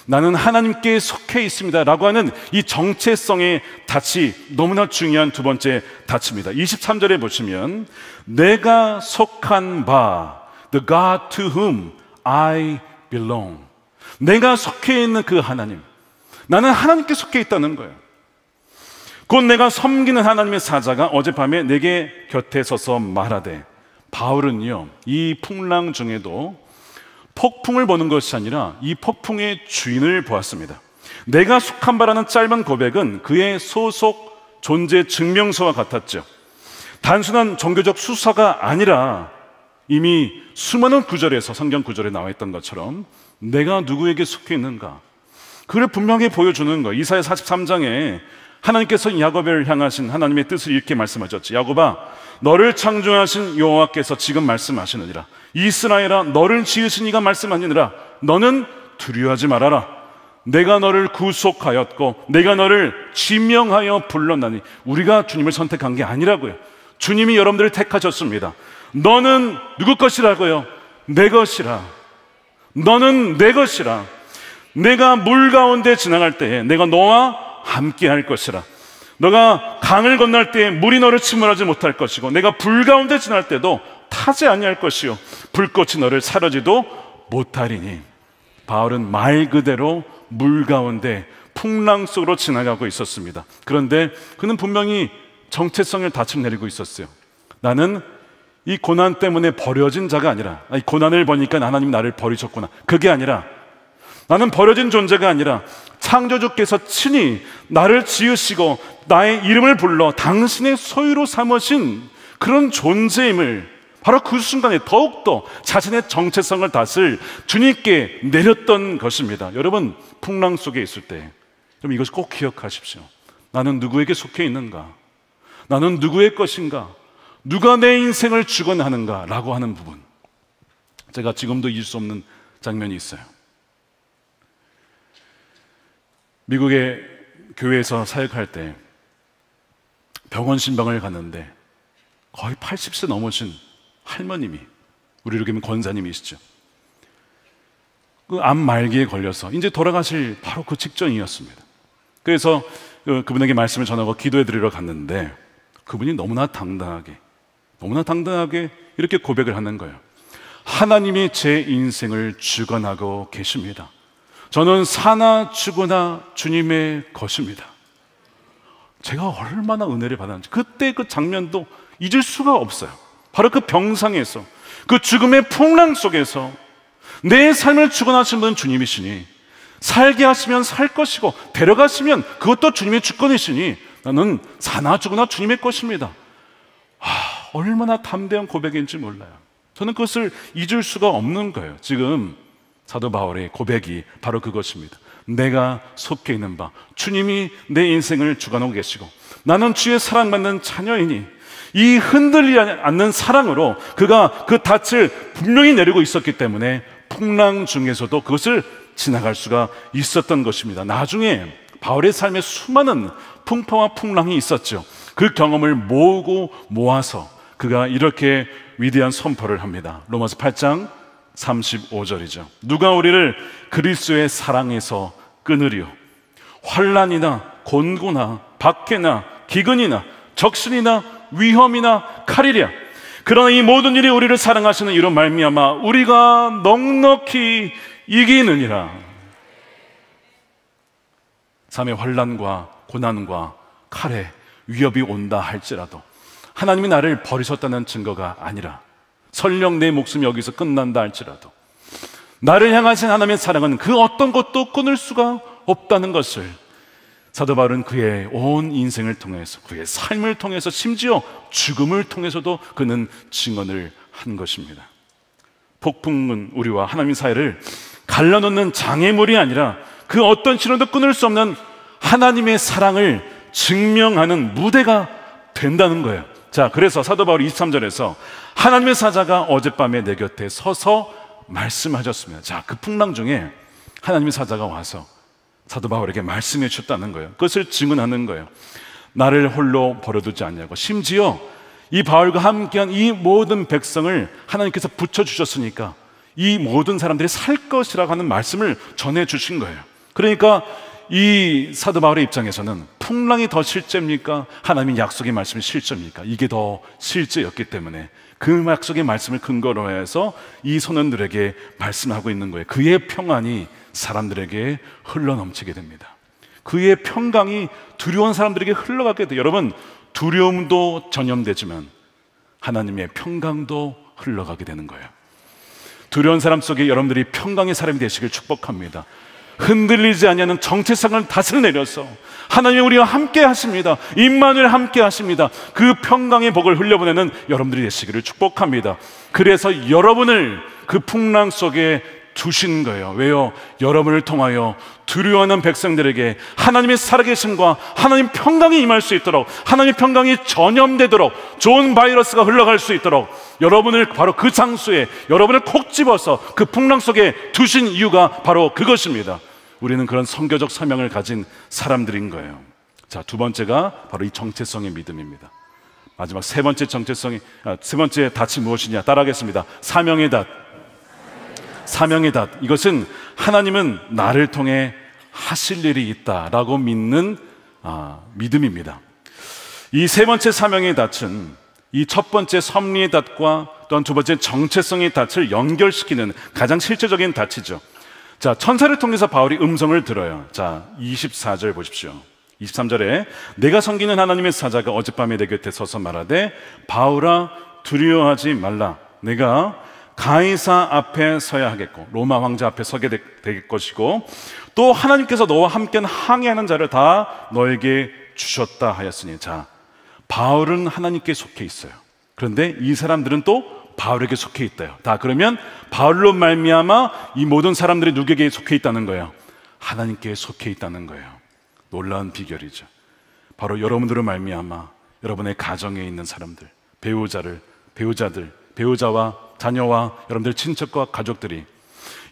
S1: 나는 하나님께 속해 있습니다 라고 하는 이 정체성의 닻이 너무나 중요한 두 번째 닻입니다. 23절에 보시면 내가 속한 바 The God to whom I belong. 내가 속해 있는 그 하나님, 나는 하나님께 속해 있다는 거예요. 곧 내가 섬기는 하나님의 사자가 어젯밤에 내게 곁에 서서 말하되, 바울은요 이 풍랑 중에도 폭풍을 보는 것이 아니라 이 폭풍의 주인을 보았습니다. 내가 속한 바라는 짧은 고백은 그의 소속 존재 증명서와 같았죠. 단순한 종교적 수사가 아니라 이미 수많은 구절에서, 성경 구절에 나와 있던 것처럼 내가 누구에게 속해 있는가, 그를 분명히 보여주는 거예요. 이사야 43장에 하나님께서 야곱을 향하신 하나님의 뜻을 이렇게 말씀하셨죠. 야곱아, 너를 창조하신 여호와께서 지금 말씀하시느니라. 이스라엘아, 너를 지으신 이가 말씀하니라. 너는 두려워하지 말아라. 내가 너를 구속하였고 내가 너를 지명하여 불렀나니. 우리가 주님을 선택한 게 아니라고요. 주님이 여러분들을 택하셨습니다. 너는 누구 것이라고요? 내 것이라. 너는 내 것이라. 내가 물 가운데 지나갈 때에 내가 너와 함께 할 것이라. 너가 강을 건널 때에 물이 너를 침몰하지 못할 것이고 내가 불 가운데 지날 때도 타지 아니할 것이요 불꽃이 너를 사르지도 못하리니. 바울은 말 그대로 물 가운데 풍랑 속으로 지나가고 있었습니다. 그런데 그는 분명히 정체성을 닻을 내리고 있었어요. 나는 이 고난 때문에 버려진 자가 아니라, 이 고난을 보니까 하나님이 나를 버리셨구나, 그게 아니라, 나는 버려진 존재가 아니라 창조주께서 친히 나를 지으시고 나의 이름을 불러 당신의 소유로 삼으신 그런 존재임을, 바로 그 순간에 더욱더 자신의 정체성을 닻을 주님께 내렸던 것입니다. 여러분, 풍랑 속에 있을 때 여러분 이것을 꼭 기억하십시오. 나는 누구에게 속해 있는가? 나는 누구의 것인가? 누가 내 인생을 주관하는가? 라고 하는 부분, 제가 지금도 잊을 수 없는 장면이 있어요. 미국의 교회에서 사역할 때 병원 신방을 갔는데 거의 80세 넘으신 할머님이, 우리로 보면 권사님이시죠. 그 암 말기에 걸려서 이제 돌아가실 바로 그 직전이었습니다. 그래서 그분에게 말씀을 전하고 기도해 드리러 갔는데 그분이 너무나 당당하게 이렇게 고백을 하는 거예요. 하나님이 제 인생을 주관하고 계십니다. 저는 사나 죽으나 주님의 것입니다. 제가 얼마나 은혜를 받았는지 그때 그 장면도 잊을 수가 없어요. 바로 그 병상에서, 그 죽음의 풍랑 속에서 내 삶을 주관하신 분은 주님이시니, 살게 하시면 살 것이고 데려가시면 그것도 주님의 주권이시니 나는 사나 죽으나 주님의 것입니다. 얼마나 담대한 고백인지 몰라요. 저는 그것을 잊을 수가 없는 거예요. 지금 사도 바울의 고백이 바로 그것입니다. 내가 속해 있는 바 주님이 내 인생을 주관하고 계시고 나는 주의 사랑받는 자녀이니, 이 흔들리지 않는 사랑으로 그가 그 닻을 분명히 내리고 있었기 때문에 풍랑 중에서도 그것을 지나갈 수가 있었던 것입니다. 나중에 바울의 삶에 수많은 풍파와 풍랑이 있었죠. 그 경험을 모으고 모아서 그가 이렇게 위대한 선포를 합니다. 로마서 8장 35절이죠. 누가 우리를 그리스도의 사랑에서 끊으리요? 환난이나 곤고나 박해나 기근이나 적신이나 위험이나 칼이랴. 그러나 이 모든 일이 우리를 사랑하시는 이로 말미암아 우리가 넉넉히 이기느니라. 삶의 환난과 고난과 칼에 위협이 온다 할지라도 하나님이 나를 버리셨다는 증거가 아니라, 설령 내 목숨이 여기서 끝난다 할지라도 나를 향하신 하나님의 사랑은 그 어떤 것도 끊을 수가 없다는 것을 사도 바울은 그의 온 인생을 통해서, 그의 삶을 통해서, 심지어 죽음을 통해서도 그는 증언을 한 것입니다. 폭풍은 우리와 하나님 사이를 갈라놓는 장애물이 아니라 그 어떤 신호도 끊을 수 없는 하나님의 사랑을 증명하는 무대가 된다는 거예요. 자, 그래서 사도 바울이 23절에서 하나님의 사자가 어젯밤에 내 곁에 서서 말씀하셨습니다. 자, 그 풍랑 중에 하나님의 사자가 와서 사도 바울에게 말씀해 주셨다는 거예요. 그것을 증언하는 거예요. 나를 홀로 버려두지 않냐고. 심지어 이 바울과 함께한 이 모든 백성을 하나님께서 붙여주셨으니까 이 모든 사람들이 살 것이라고 하는 말씀을 전해주신 거예요. 그러니까 이 사도 바울의 입장에서는 풍랑이 더 실제입니까? 하나님의 약속의 말씀이 실제입니까? 이게 더 실제였기 때문에 그 약속의 말씀을 근거로 해서 이 선원들에게 말씀하고 있는 거예요. 그의 평안이 사람들에게 흘러넘치게 됩니다. 그의 평강이 두려운 사람들에게 흘러가게 돼요. 여러분, 두려움도 전염되지만 하나님의 평강도 흘러가게 되는 거예요. 두려운 사람 속에 여러분들이 평강의 사람이 되시길 축복합니다. 흔들리지 아니하는 정체성을 다스려 내려서 하나님이 우리와 함께 하십니다. 임마누엘 함께 하십니다. 그 평강의 복을 흘려보내는 여러분들이 되시기를 축복합니다. 그래서 여러분을 그 풍랑 속에 두신 거예요. 왜요? 여러분을 통하여 두려워하는 백성들에게 하나님의 살아계심과 하나님 평강이 임할 수 있도록, 하나님의 평강이 전염되도록, 좋은 바이러스가 흘러갈 수 있도록 여러분을 바로 그 장소에 여러분을 콕 집어서 그 풍랑 속에 두신 이유가 바로 그것입니다. 우리는 그런 선교적 사명을 가진 사람들인 거예요. 자, 두 번째가 바로 이 정체성의 믿음입니다. 마지막 세 번째 세 번째 닻이 무엇이냐? 따라하겠습니다. 사명의 닻. 사명의 닷. 이것은 하나님은 나를 통해 하실 일이 있다라고 믿는 믿음입니다. 이 세 번째 사명의 닷은 이 첫 번째 섭리의 닷과 또한 두 번째 정체성의 닷을 연결시키는 가장 실제적인 닷이죠. 자, 천사를 통해서 바울이 음성을 들어요. 자, 24절 보십시오. 23절에 내가 섬기는 하나님의 사자가 어젯밤에 내 곁에 서서 말하되 바울아 두려워하지 말라. 내가 가이사 앞에 서야 하겠고 로마 황제 앞에 서게 될 것이고 또 하나님께서 너와 함께 항해하는 자를 다 너에게 주셨다 하였으니. 자, 바울은 하나님께 속해 있어요. 그런데 이 사람들은 또 바울에게 속해 있대요. 다 그러면 바울로 말미암아 이 모든 사람들이 누구에게 속해 있다는 거예요? 하나님께 속해 있다는 거예요. 놀라운 비결이죠. 바로 여러분들로 말미암아 여러분의 가정에 있는 사람들, 배우자와 자녀와 여러분들 친척과 가족들이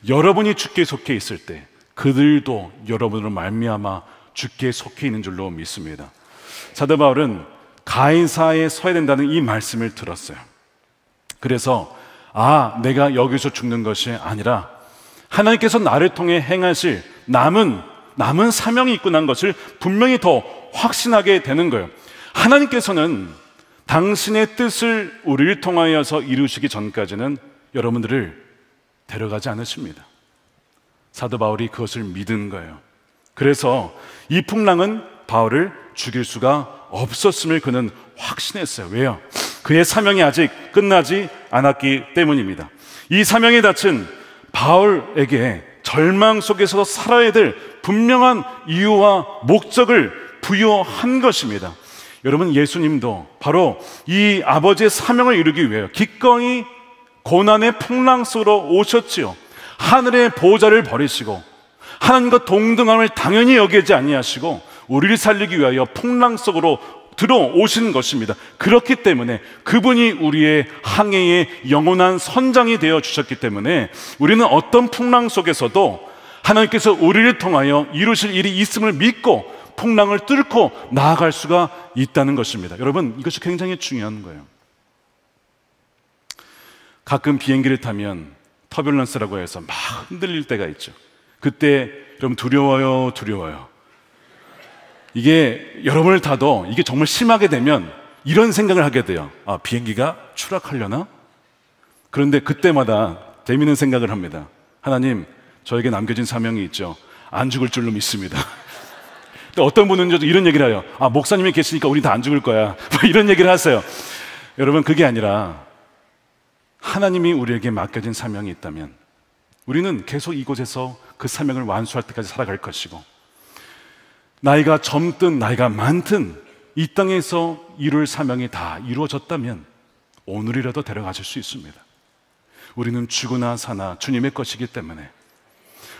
S1: 여러분이 주께 속해 있을 때 그들도 여러분으로 말미암아 주께 속해 있는 줄로 믿습니다. 사도 바울은 가이사에 서야 된다는 이 말씀을 들었어요. 그래서 내가 여기서 죽는 것이 아니라 하나님께서 나를 통해 행하실 남은 사명이 있구나 하는 것을 분명히 더 확신하게 되는 거예요. 하나님께서는 당신의 뜻을 우리를 통하여서 이루시기 전까지는 여러분들을 데려가지 않으십니다. 사도 바울이 그것을 믿은 거예요. 그래서 이 풍랑은 바울을 죽일 수가 없었음을 그는 확신했어요. 왜요? 그의 사명이 아직 끝나지 않았기 때문입니다. 이 사명의 닻은 바울에게 절망 속에서 살아야 될 분명한 이유와 목적을 부여한 것입니다. 여러분, 예수님도 바로 이 아버지의 사명을 이루기 위해 기꺼이 고난의 풍랑 속으로 오셨지요. 하늘의 보좌를 버리시고 하나님과 동등함을 당연히 여기지 아니하시고 우리를 살리기 위하여 풍랑 속으로 들어오신 것입니다. 그렇기 때문에 그분이 우리의 항해의 영원한 선장이 되어 주셨기 때문에 우리는 어떤 풍랑 속에서도 하나님께서 우리를 통하여 이루실 일이 있음을 믿고 풍랑을 뚫고 나아갈 수가 있다는 것입니다. 여러분, 이것이 굉장히 중요한 거예요. 가끔 비행기를 타면 터뷸런스라고 해서 막 흔들릴 때가 있죠. 그때 여러분 두려워요. 이게 여러분을 타도 이게 정말 심하게 되면 이런 생각을 하게 돼요. 비행기가 추락하려나? 그런데 그때마다 재미있는 생각을 합니다. 하나님, 저에게 남겨진 사명이 있죠. 안 죽을 줄로 믿습니다. 어떤 분은 이런 얘기를 해요. 목사님이 계시니까 우리 다 안 죽을 거야. 이런 얘기를 하세요. 여러분, 그게 아니라 하나님이 우리에게 맡겨진 사명이 있다면 우리는 계속 이곳에서 그 사명을 완수할 때까지 살아갈 것이고, 나이가 젊든 나이가 많든 이 땅에서 이룰 사명이 다 이루어졌다면 오늘이라도 데려가실 수 있습니다. 우리는 죽으나 사나 주님의 것이기 때문에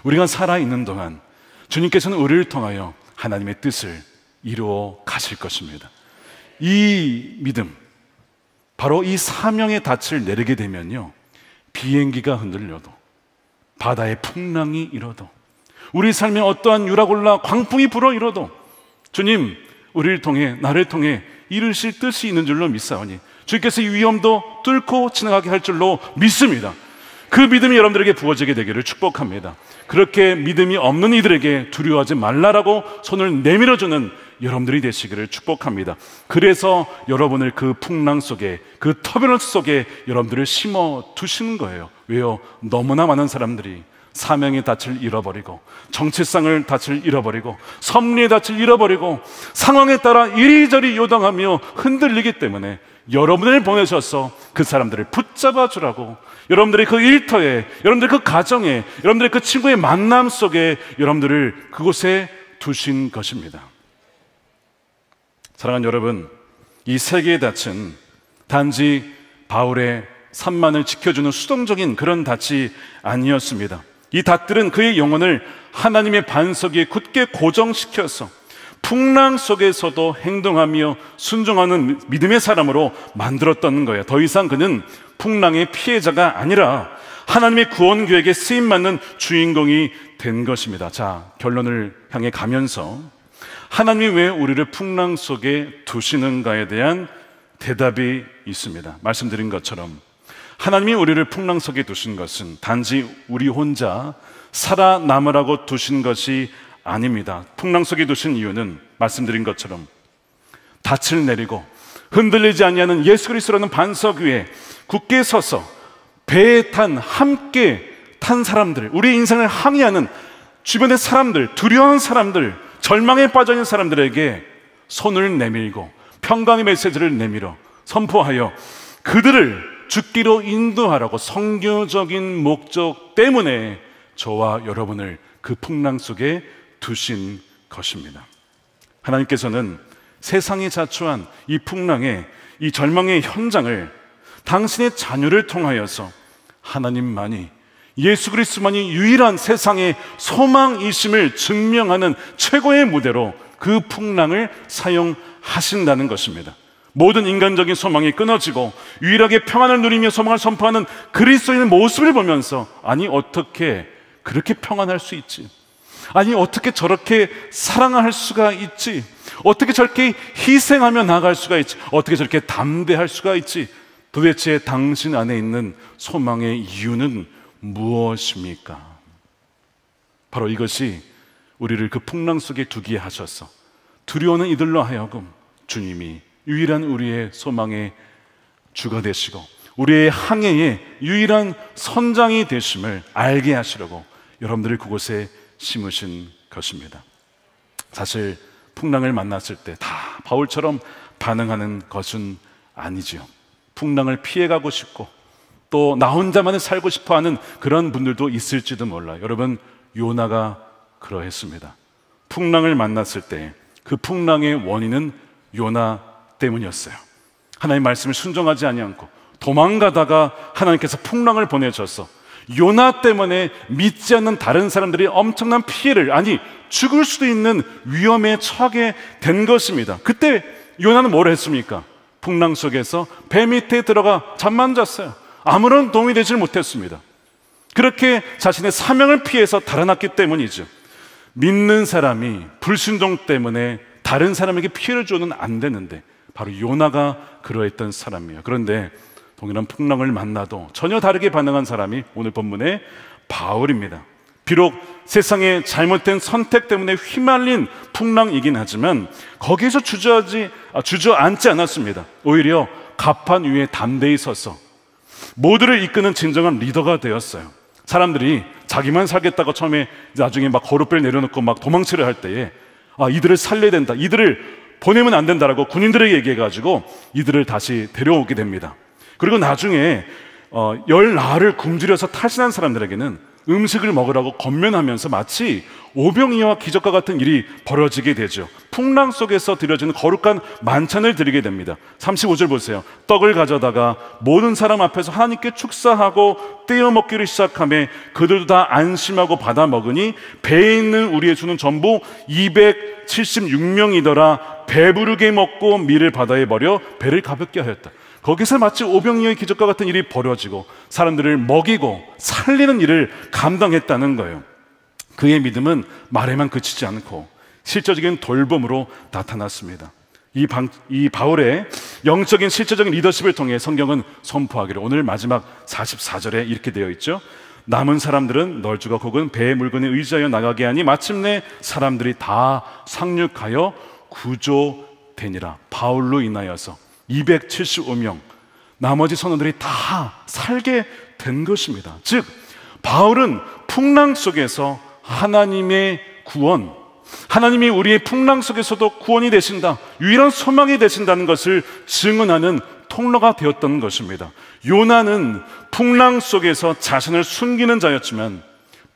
S1: 우리가 살아있는 동안 주님께서는 우리를 통하여 하나님의 뜻을 이루어 가실 것입니다. 이 믿음, 바로 이 사명의 닻을 내리게 되면요, 비행기가 흔들려도, 바다의 풍랑이 일어도, 우리 삶에 어떠한 유라골라 광풍이 불어 일어도 주님 우리를 통해, 나를 통해 이루실 뜻이 있는 줄로 믿사오니 주께서 이 위험도 뚫고 지나가게 할 줄로 믿습니다. 그 믿음이 여러분들에게 부어지게 되기를 축복합니다. 그렇게 믿음이 없는 이들에게 두려워하지 말라라고 손을 내밀어주는 여러분들이 되시기를 축복합니다. 그래서 여러분을 그 풍랑 속에, 그 터뷸런스 속에 여러분들을 심어 두시는 거예요. 왜요? 너무나 많은 사람들이 사명의 닻을 잃어버리고, 정체성을 닻을 잃어버리고, 섭리의 닻을 잃어버리고, 상황에 따라 이리저리 요동하며 흔들리기 때문에 여러분을 보내셔서 그 사람들을 붙잡아 주라고, 여러분들의 그 일터에, 여러분들의 그 가정에, 여러분들의 그 친구의 만남 속에 여러분들을 그곳에 두신 것입니다. 사랑하는 여러분, 이 세 개의 닻은 단지 바울의 산만을 지켜주는 수동적인 그런 닻이 아니었습니다. 이 닷들은 그의 영혼을 하나님의 반석 위에 굳게 고정시켜서 풍랑 속에서도 행동하며 순종하는 믿음의 사람으로 만들었던 거예요. 더 이상 그는 풍랑의 피해자가 아니라 하나님의 구원 계획에 쓰임받는 주인공이 된 것입니다. 자, 결론을 향해 가면서 하나님이 왜 우리를 풍랑 속에 두시는가에 대한 대답이 있습니다. 말씀드린 것처럼 하나님이 우리를 풍랑 속에 두신 것은 단지 우리 혼자 살아남으라고 두신 것이 아닙니다. 풍랑 속에 두신 이유는 말씀드린 것처럼 닻을 내리고 흔들리지 아니하는 예수 그리스도라는 반석 위에 굳게 서서 배에 함께 탄 사람들, 우리의 인생을 항의하는 주변의 사람들, 두려워하는 사람들, 절망에 빠져있는 사람들에게 손을 내밀고 평강의 메시지를 내밀어 선포하여 그들을 죽기로 인도하라고 성교적인 목적 때문에 저와 여러분을 그 풍랑 속에 두신 것입니다. 하나님께서는 세상이 자초한 이 풍랑의, 이 절망의 현장을 당신의 자녀를 통하여서 하나님만이, 예수 그리스도만이 유일한 세상의 소망이심을 증명하는 최고의 무대로 그 풍랑을 사용하신다는 것입니다. 모든 인간적인 소망이 끊어지고 유일하게 평안을 누리며 소망을 선포하는 그리스도인의 모습을 보면서, 아니 어떻게 그렇게 평안할 수 있지? 아니 어떻게 저렇게 사랑할 수가 있지? 어떻게 저렇게 희생하며 나아갈 수가 있지? 어떻게 저렇게 담대할 수가 있지? 도대체 당신 안에 있는 소망의 이유는 무엇입니까? 바로 이것이 우리를 그 풍랑 속에 두게 하셔서 두려워하는 이들로 하여금 주님이 유일한 우리의 소망의 주가 되시고 우리의 항해의 유일한 선장이 되심을 알게 하시려고 여러분들을 그곳에 심으신 것입니다. 사실 풍랑을 만났을 때 다 바울처럼 반응하는 것은 아니지요. 풍랑을 피해가고 싶고 또 나 혼자만을 살고 싶어하는 그런 분들도 있을지도 몰라요. 여러분, 요나가 그러했습니다. 풍랑을 만났을 때 그 풍랑의 원인은 요나 때문이었어요. 하나님의 말씀을 순종하지 아니하고 도망가다가 하나님께서 풍랑을 보내셔서 요나 때문에 믿지 않는 다른 사람들이 엄청난 피해를, 아니 죽을 수도 있는 위험에 처하게 된 것입니다. 그때 요나는 뭘 했습니까? 풍랑 속에서 배 밑에 들어가 잠만 잤어요. 아무런 도움이 되질 못했습니다. 그렇게 자신의 사명을 피해서 달아났기 때문이죠. 믿는 사람이 불순종 때문에 다른 사람에게 피해를 줘는 안 되는데 바로 요나가 그러했던 사람이에요. 그런데 동일한 풍랑을 만나도 전혀 다르게 반응한 사람이 오늘 본문의 바울입니다. 비록 세상의 잘못된 선택 때문에 휘말린 풍랑이긴 하지만 거기에서 주저앉지 않았습니다. 오히려 갑판 위에 담대히 서서 모두를 이끄는 진정한 리더가 되었어요. 사람들이 자기만 살겠다고 처음에 나중에 막 거룻배를 내려놓고 막 도망치려 할 때에 이들을 살려야 된다, 이들을 보내면 안 된다라고 군인들에게 얘기해가지고 이들을 다시 데려오게 됩니다. 그리고 나중에 열 나흘을 굶주려서 탈신한 사람들에게는 음식을 먹으라고 권면하면서 마치 오병이어와 기적과 같은 일이 벌어지게 되죠. 풍랑 속에서 드려지는 거룩한 만찬을 드리게 됩니다. 35절 보세요. 떡을 가져다가 모든 사람 앞에서 하나님께 축사하고 떼어 먹기를 시작하며 그들도 다 안심하고 받아 먹으니 배에 있는 우리의 수는 전부 276명이더라. 배부르게 먹고 밀을 바다에 버려 배를 가볍게 하였다. 거기서 마치 오병이어의 기적과 같은 일이 벌어지고 사람들을 먹이고 살리는 일을 감당했다는 거예요. 그의 믿음은 말에만 그치지 않고 실제적인 돌봄으로 나타났습니다. 이 바울의 영적인 실제적인 리더십을 통해 성경은 선포하기를 오늘 마지막 44절에 이렇게 되어 있죠. 남은 사람들은 널주가 혹은 배의 물건에 의지하여 나가게 하니 마침내 사람들이 다 상륙하여 구조되니라. 바울로 인하여서 275명 나머지 선원들이 다 살게 된 것입니다. 즉 바울은 풍랑 속에서 하나님의 구원, 하나님이 우리의 풍랑 속에서도 구원이 되신다, 유일한 소망이 되신다는 것을 증언하는 통로가 되었던 것입니다. 요나는 풍랑 속에서 자신을 숨기는 자였지만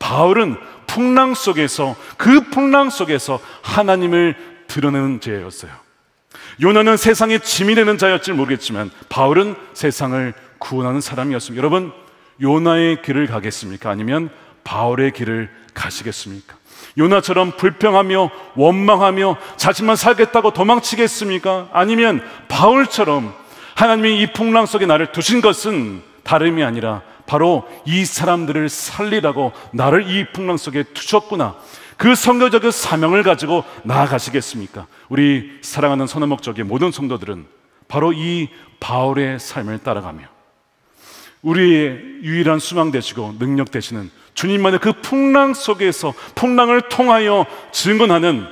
S1: 바울은 풍랑 속에서, 그 풍랑 속에서 하나님을 드러내는 자였어요. 요나는 세상의 짐이 되는 자였지 모르겠지만 바울은 세상을 구원하는 사람이었습니다. 여러분, 요나의 길을 가겠습니까? 아니면 바울의 길을 가시겠습니까? 요나처럼 불평하며 원망하며 자신만 살겠다고 도망치겠습니까? 아니면 바울처럼 하나님이 이 풍랑 속에 나를 두신 것은 다름이 아니라 바로 이 사람들을 살리라고 나를 이 풍랑 속에 두셨구나, 그 선교적인 사명을 가지고 나아가시겠습니까? 우리 사랑하는 선화목적의 모든 성도들은 바로 이 바울의 삶을 따라가며 우리의 유일한 수망 되시고 능력 되시는 주님만의 그 풍랑 속에서 풍랑을 통하여 증언하는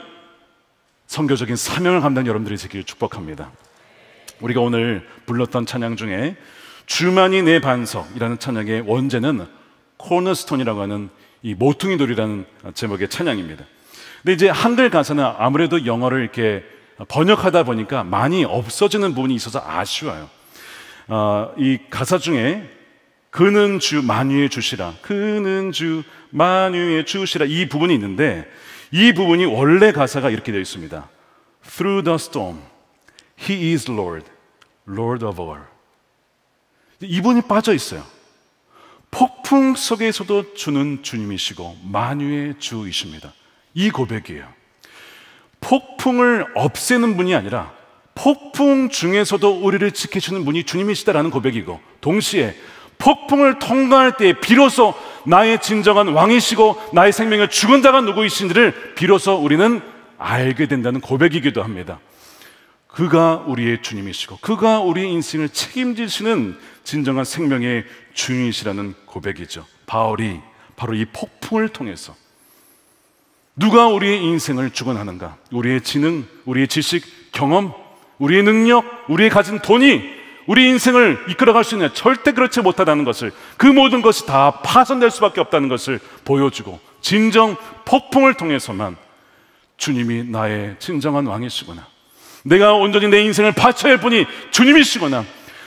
S1: 선교적인 사명을 감당한 여러분들이 되기를 축복합니다. 우리가 오늘 불렀던 찬양 중에 주만이 내 반석이라는 찬양의 원제는 코너스톤이라고 하는 이 모퉁이 돌이라는 제목의 찬양입니다. 근데 이제 한글 가사는 아무래도 영어를 이렇게 번역하다 보니까 많이 없어지는 부분이 있어서 아쉬워요. 이 가사 중에 그는 주 만유의 주시라, 그는 주 만유의 주시라, 이 부분이 있는데 이 부분이 원래 가사가 이렇게 되어 있습니다. Through the storm, He is Lord, Lord of all. 이 부분이 빠져 있어요. 폭풍 속에서도 주는 주님이시고 만유의 주이십니다. 이 고백이에요. 폭풍을 없애는 분이 아니라 폭풍 중에서도 우리를 지키시는 분이 주님이시다라는 고백이고, 동시에 폭풍을 통과할 때 비로소 나의 진정한 왕이시고 나의 생명의 죽은 자가 누구이신지를 비로소 우리는 알게 된다는 고백이기도 합니다. 그가 우리의 주님이시고 그가 우리의 인생을 책임지시는 진정한 생명의 주인이시라는 고백이죠. 바울이 바로 이 폭풍을 통해서 누가 우리의 인생을 주관하는가? 우리의 지능, 우리의 지식, 경험, 우리의 능력, 우리의 가진 돈이 우리 인생을 이끌어갈 수 있느냐? 절대 그렇지 못하다는 것을, 그 모든 것이 다 파손될 수밖에 없다는 것을 보여주고, 진정 폭풍을 통해서만 주님이 나의 진정한 왕이시구나, 내가 온전히 내 인생을 바쳐야 할 분이 주님이시구나,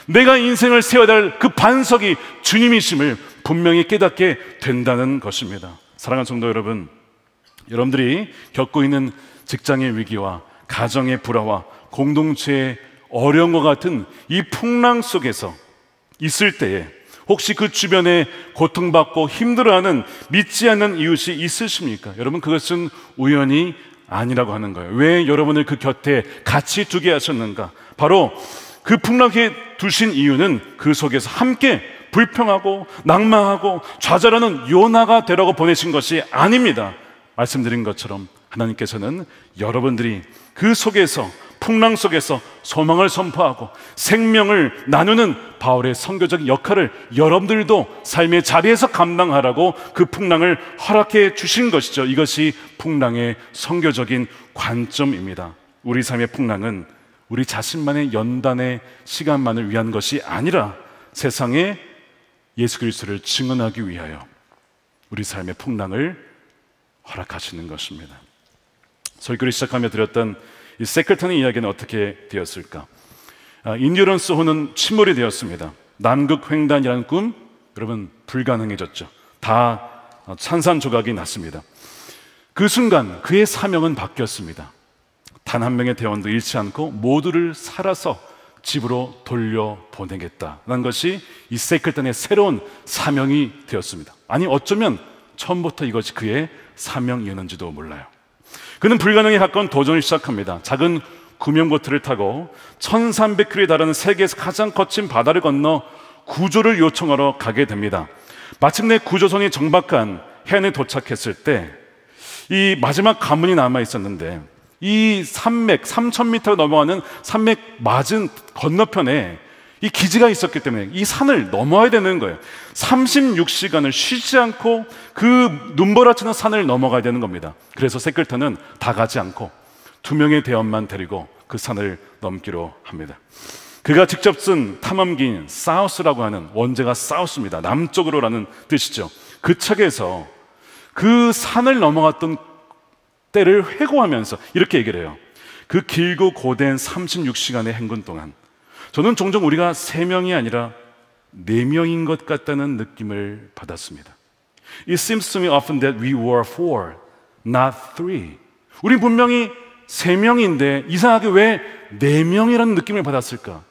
S1: 내가 인생을 세워야 할 그 반석이 주님이심을 분명히 깨닫게 된다는 것입니다. 사랑하는 성도 여러분, 여러분들이 겪고 있는 직장의 위기와 가정의 불화와 공동체의 어려운 것 같은 이 풍랑 속에서 있을 때에 혹시 그 주변에 고통받고 힘들어하는 믿지 않는 이웃이 있으십니까? 여러분, 그것은 우연이 아니라고 하는 거예요. 왜 여러분을 그 곁에 같이 두게 하셨는가? 바로 그 풍랑에 두신 이유는 그 속에서 함께 불평하고 낭망하고 좌절하는 요나가 되라고 보내신 것이 아닙니다. 말씀드린 것처럼 하나님께서는 여러분들이 그 속에서, 풍랑 속에서 소망을 선포하고 생명을 나누는 바울의 선교적 역할을 여러분들도 삶의 자리에서 감당하라고 그 풍랑을 허락해 주신 것이죠. 이것이 풍랑의 선교적인 관점입니다. 우리 삶의 풍랑은 우리 자신만의 연단의 시간만을 위한 것이 아니라 세상에 예수 그리스도를 증언하기 위하여 우리 삶의 풍랑을 허락하시는 것입니다. 설교를 시작하며 드렸던 이 세클턴의 이야기는 어떻게 되었을까? 인듀런스 호는 침몰이 되었습니다. 남극 횡단이라는 꿈, 여러분, 불가능해졌죠. 다 산산조각이 났습니다. 그 순간 그의 사명은 바뀌었습니다. 단 한 명의 대원도 잃지 않고 모두를 살아서 집으로 돌려보내겠다는 것이 이 세클턴의 새로운 사명이 되었습니다. 아니, 어쩌면 처음부터 이것이 그의 사명이었는지도 몰라요. 그는 불가능에 가까운 도전을 시작합니다. 작은 구명보트를 타고 1300km에 달하는 세계에서 가장 거친 바다를 건너 구조를 요청하러 가게 됩니다. 마침내 구조선이 정박한 해안에 도착했을 때 이 마지막 관문이 남아 있었는데, 이 산맥 3000m가 넘어가는 산맥 맞은 건너편에 이 기지가 있었기 때문에 이 산을 넘어야 되는 거예요. 36시간을 쉬지 않고 그 눈보라치는 산을 넘어가야 되는 겁니다. 그래서 세클턴은 다 가지 않고 2명의 대원만 데리고 그 산을 넘기로 합니다. 그가 직접 쓴 탐험기인 사우스라고 하는, 원제가 사우스입니다. 남쪽으로라는 뜻이죠. 그 책에서 그 산을 넘어갔던 때를 회고하면서 이렇게 얘기를 해요. 그 길고 고된 36시간의 행군 동안 저는 종종 우리가 3명이 아니라 4명인 것 같다는 느낌을 받았습니다. It seems to me often that we were 4, not 3. 우리 분명히 3명인데 이상하게 왜 4명이라는 느낌을 받았을까?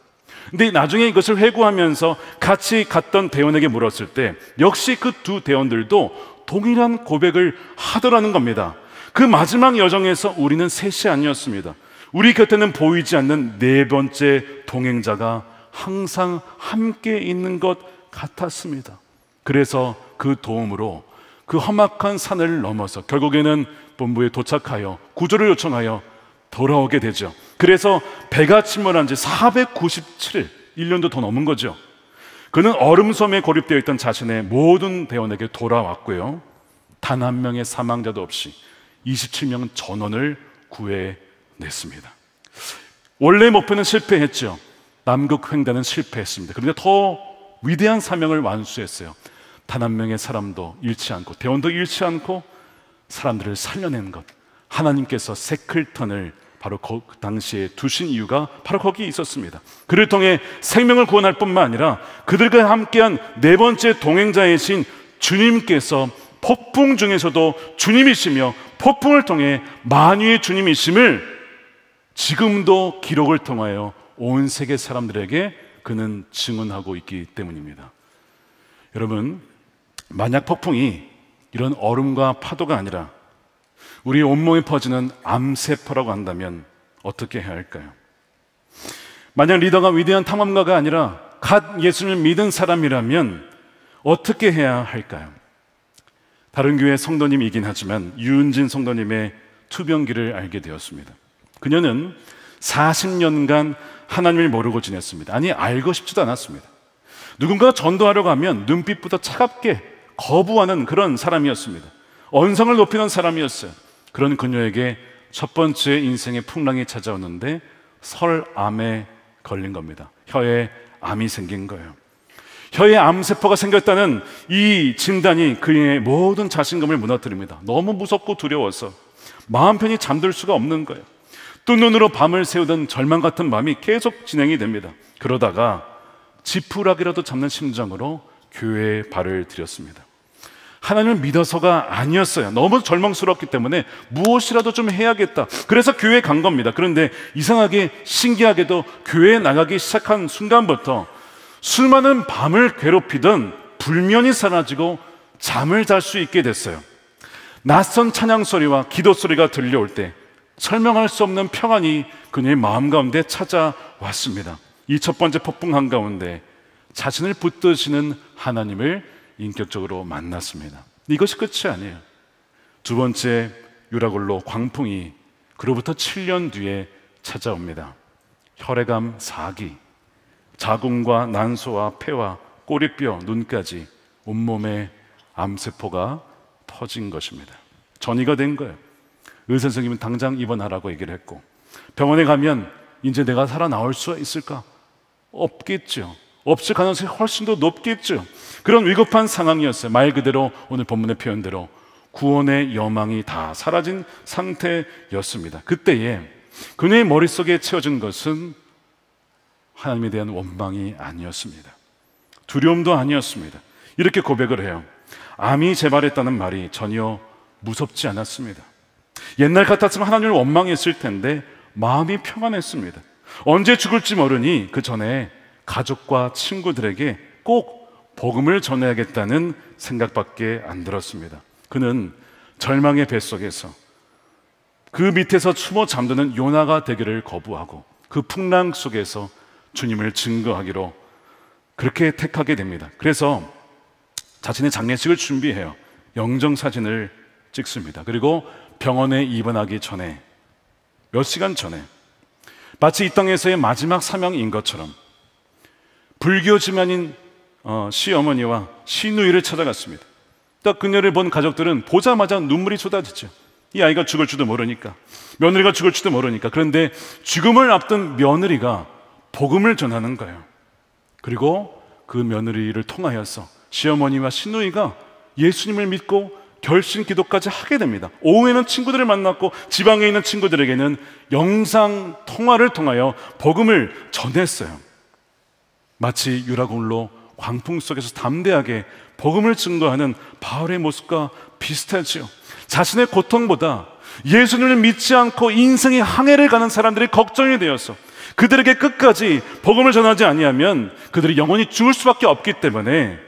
S1: 근데 나중에 이것을 회고하면서 같이 갔던 대원에게 물었을 때 역시 그 2 대원들도 동일한 고백을 하더라는 겁니다. 그 마지막 여정에서 우리는 셋이 아니었습니다. 우리 곁에는 보이지 않는 4번째 동행자가 항상 함께 있는 것 같았습니다. 그래서 그 도움으로 그 험악한 산을 넘어서 결국에는 본부에 도착하여 구조를 요청하여 돌아오게 되죠. 그래서 배가 침몰한 지 497일, 1년도 더 넘은 거죠. 그는 얼음섬에 고립되어 있던 자신의 모든 대원에게 돌아왔고요, 단 한 명의 사망자도 없이 27명 전원을 구해냈습니다. 원래 목표는 실패했죠. 남극 횡단은 실패했습니다. 그런데 더 위대한 사명을 완수했어요. 단 한 명의 사람도 잃지 않고, 대원도 잃지 않고 사람들을 살려낸 것. 하나님께서 세클턴을 바로 그 당시에 두신 이유가 바로 거기에 있었습니다. 그를 통해 생명을 구원할 뿐만 아니라 그들과 함께한 4번째 동행자이신 주님께서 폭풍 중에서도 주님이시며 폭풍을 통해 만유의 주님이심을 지금도 기록을 통하여 온 세계 사람들에게 그는 증언하고 있기 때문입니다. 여러분, 만약 폭풍이 이런 얼음과 파도가 아니라 우리 온몸에 퍼지는 암세포라고 한다면 어떻게 해야 할까요? 만약 리더가 위대한 탐험가가 아니라 갓 예수님을 믿은 사람이라면 어떻게 해야 할까요? 다른 교회 성도님이긴 하지만 유은진 성도님의 투병기를 알게 되었습니다. 그녀는 40년간 하나님을 모르고 지냈습니다. 아니, 알고 싶지도 않았습니다. 누군가 전도하려고 하면 눈빛보다 차갑게 거부하는 그런 사람이었습니다. 언성을 높이는 사람이었어요. 그런 그녀에게 첫 번째 인생의 풍랑이 찾아오는데 설암에 걸린 겁니다. 혀에 암이 생긴 거예요. 혀에 암세포가 생겼다는 이 진단이 그의 모든 자신감을 무너뜨립니다. 너무 무섭고 두려워서 마음 편히 잠들 수가 없는 거예요. 뜬 눈으로 밤을 새우던 절망 같은 마음이 계속 진행이 됩니다. 그러다가 지푸라기라도 잡는 심정으로 교회에 발을 들였습니다. 하나님을 믿어서가 아니었어요. 너무 절망스럽기 때문에 무엇이라도 좀 해야겠다. 그래서 교회에 간 겁니다. 그런데 이상하게 신기하게도 교회에 나가기 시작한 순간부터 수많은 밤을 괴롭히던 불면이 사라지고 잠을 잘 수 있게 됐어요. 낯선 찬양 소리와 기도 소리가 들려올 때 설명할 수 없는 평안이 그녀의 마음 가운데 찾아왔습니다. 이 첫 번째 폭풍 한가운데 자신을 붙드시는 하나님을 인격적으로 만났습니다. 이것이 끝이 아니에요. 두 번째 유라굴로 광풍이 그로부터 7년 뒤에 찾아옵니다. 혈액암 4기, 자궁과 난소와 폐와 꼬리뼈, 눈까지 온몸에 암세포가 터진 것입니다. 전이가 된 거예요. 의사 선생님은 당장 입원하라고 얘기를 했고, 병원에 가면 이제 내가 살아나올 수 있을까? 없겠죠. 없을 가능성이 훨씬 더 높겠죠. 그런 위급한 상황이었어요. 말 그대로 오늘 본문의 표현대로 구원의 여망이 다 사라진 상태였습니다. 그때에 그녀의 머릿속에 채워진 것은 하나님에 대한 원망이 아니었습니다. 두려움도 아니었습니다. 이렇게 고백을 해요. 암이 재발했다는 말이 전혀 무섭지 않았습니다. 옛날 같았으면 하나님을 원망했을 텐데 마음이 평안했습니다. 언제 죽을지 모르니 그 전에 가족과 친구들에게 꼭 복음을 전해야겠다는 생각밖에 안 들었습니다. 그는 절망의 뱃속에서 그 밑에서 숨어 잠드는 요나가 되기를 거부하고 그 풍랑 속에서 주님을 증거하기로 그렇게 택하게 됩니다. 그래서 자신의 장례식을 준비해요. 영정사진을 찍습니다. 그리고 병원에 입원하기 전에, 몇 시간 전에, 마치 이 땅에서의 마지막 사명인 것처럼 불교 지만인 시어머니와 시누이를 찾아갔습니다. 딱 그녀를 본 가족들은 보자마자 눈물이 쏟아지죠. 이 아이가 죽을지도 모르니까, 며느리가 죽을지도 모르니까. 그런데 죽음을 앞둔 며느리가 복음을 전하는 거예요. 그리고 그 며느리를 통하여서 시어머니와 시누이가 예수님을 믿고 결심 기도까지 하게 됩니다. 오후에는 친구들을 만났고 지방에 있는 친구들에게는 영상 통화를 통하여 복음을 전했어요. 마치 유라굴로 광풍 속에서 담대하게 복음을 증거하는 바울의 모습과 비슷하지요. 자신의 고통보다 예수님을 믿지 않고 인생의 항해를 가는 사람들이 걱정이 되어서 그들에게 끝까지 복음을 전하지 아니하면 그들이 영원히 죽을 수밖에 없기 때문에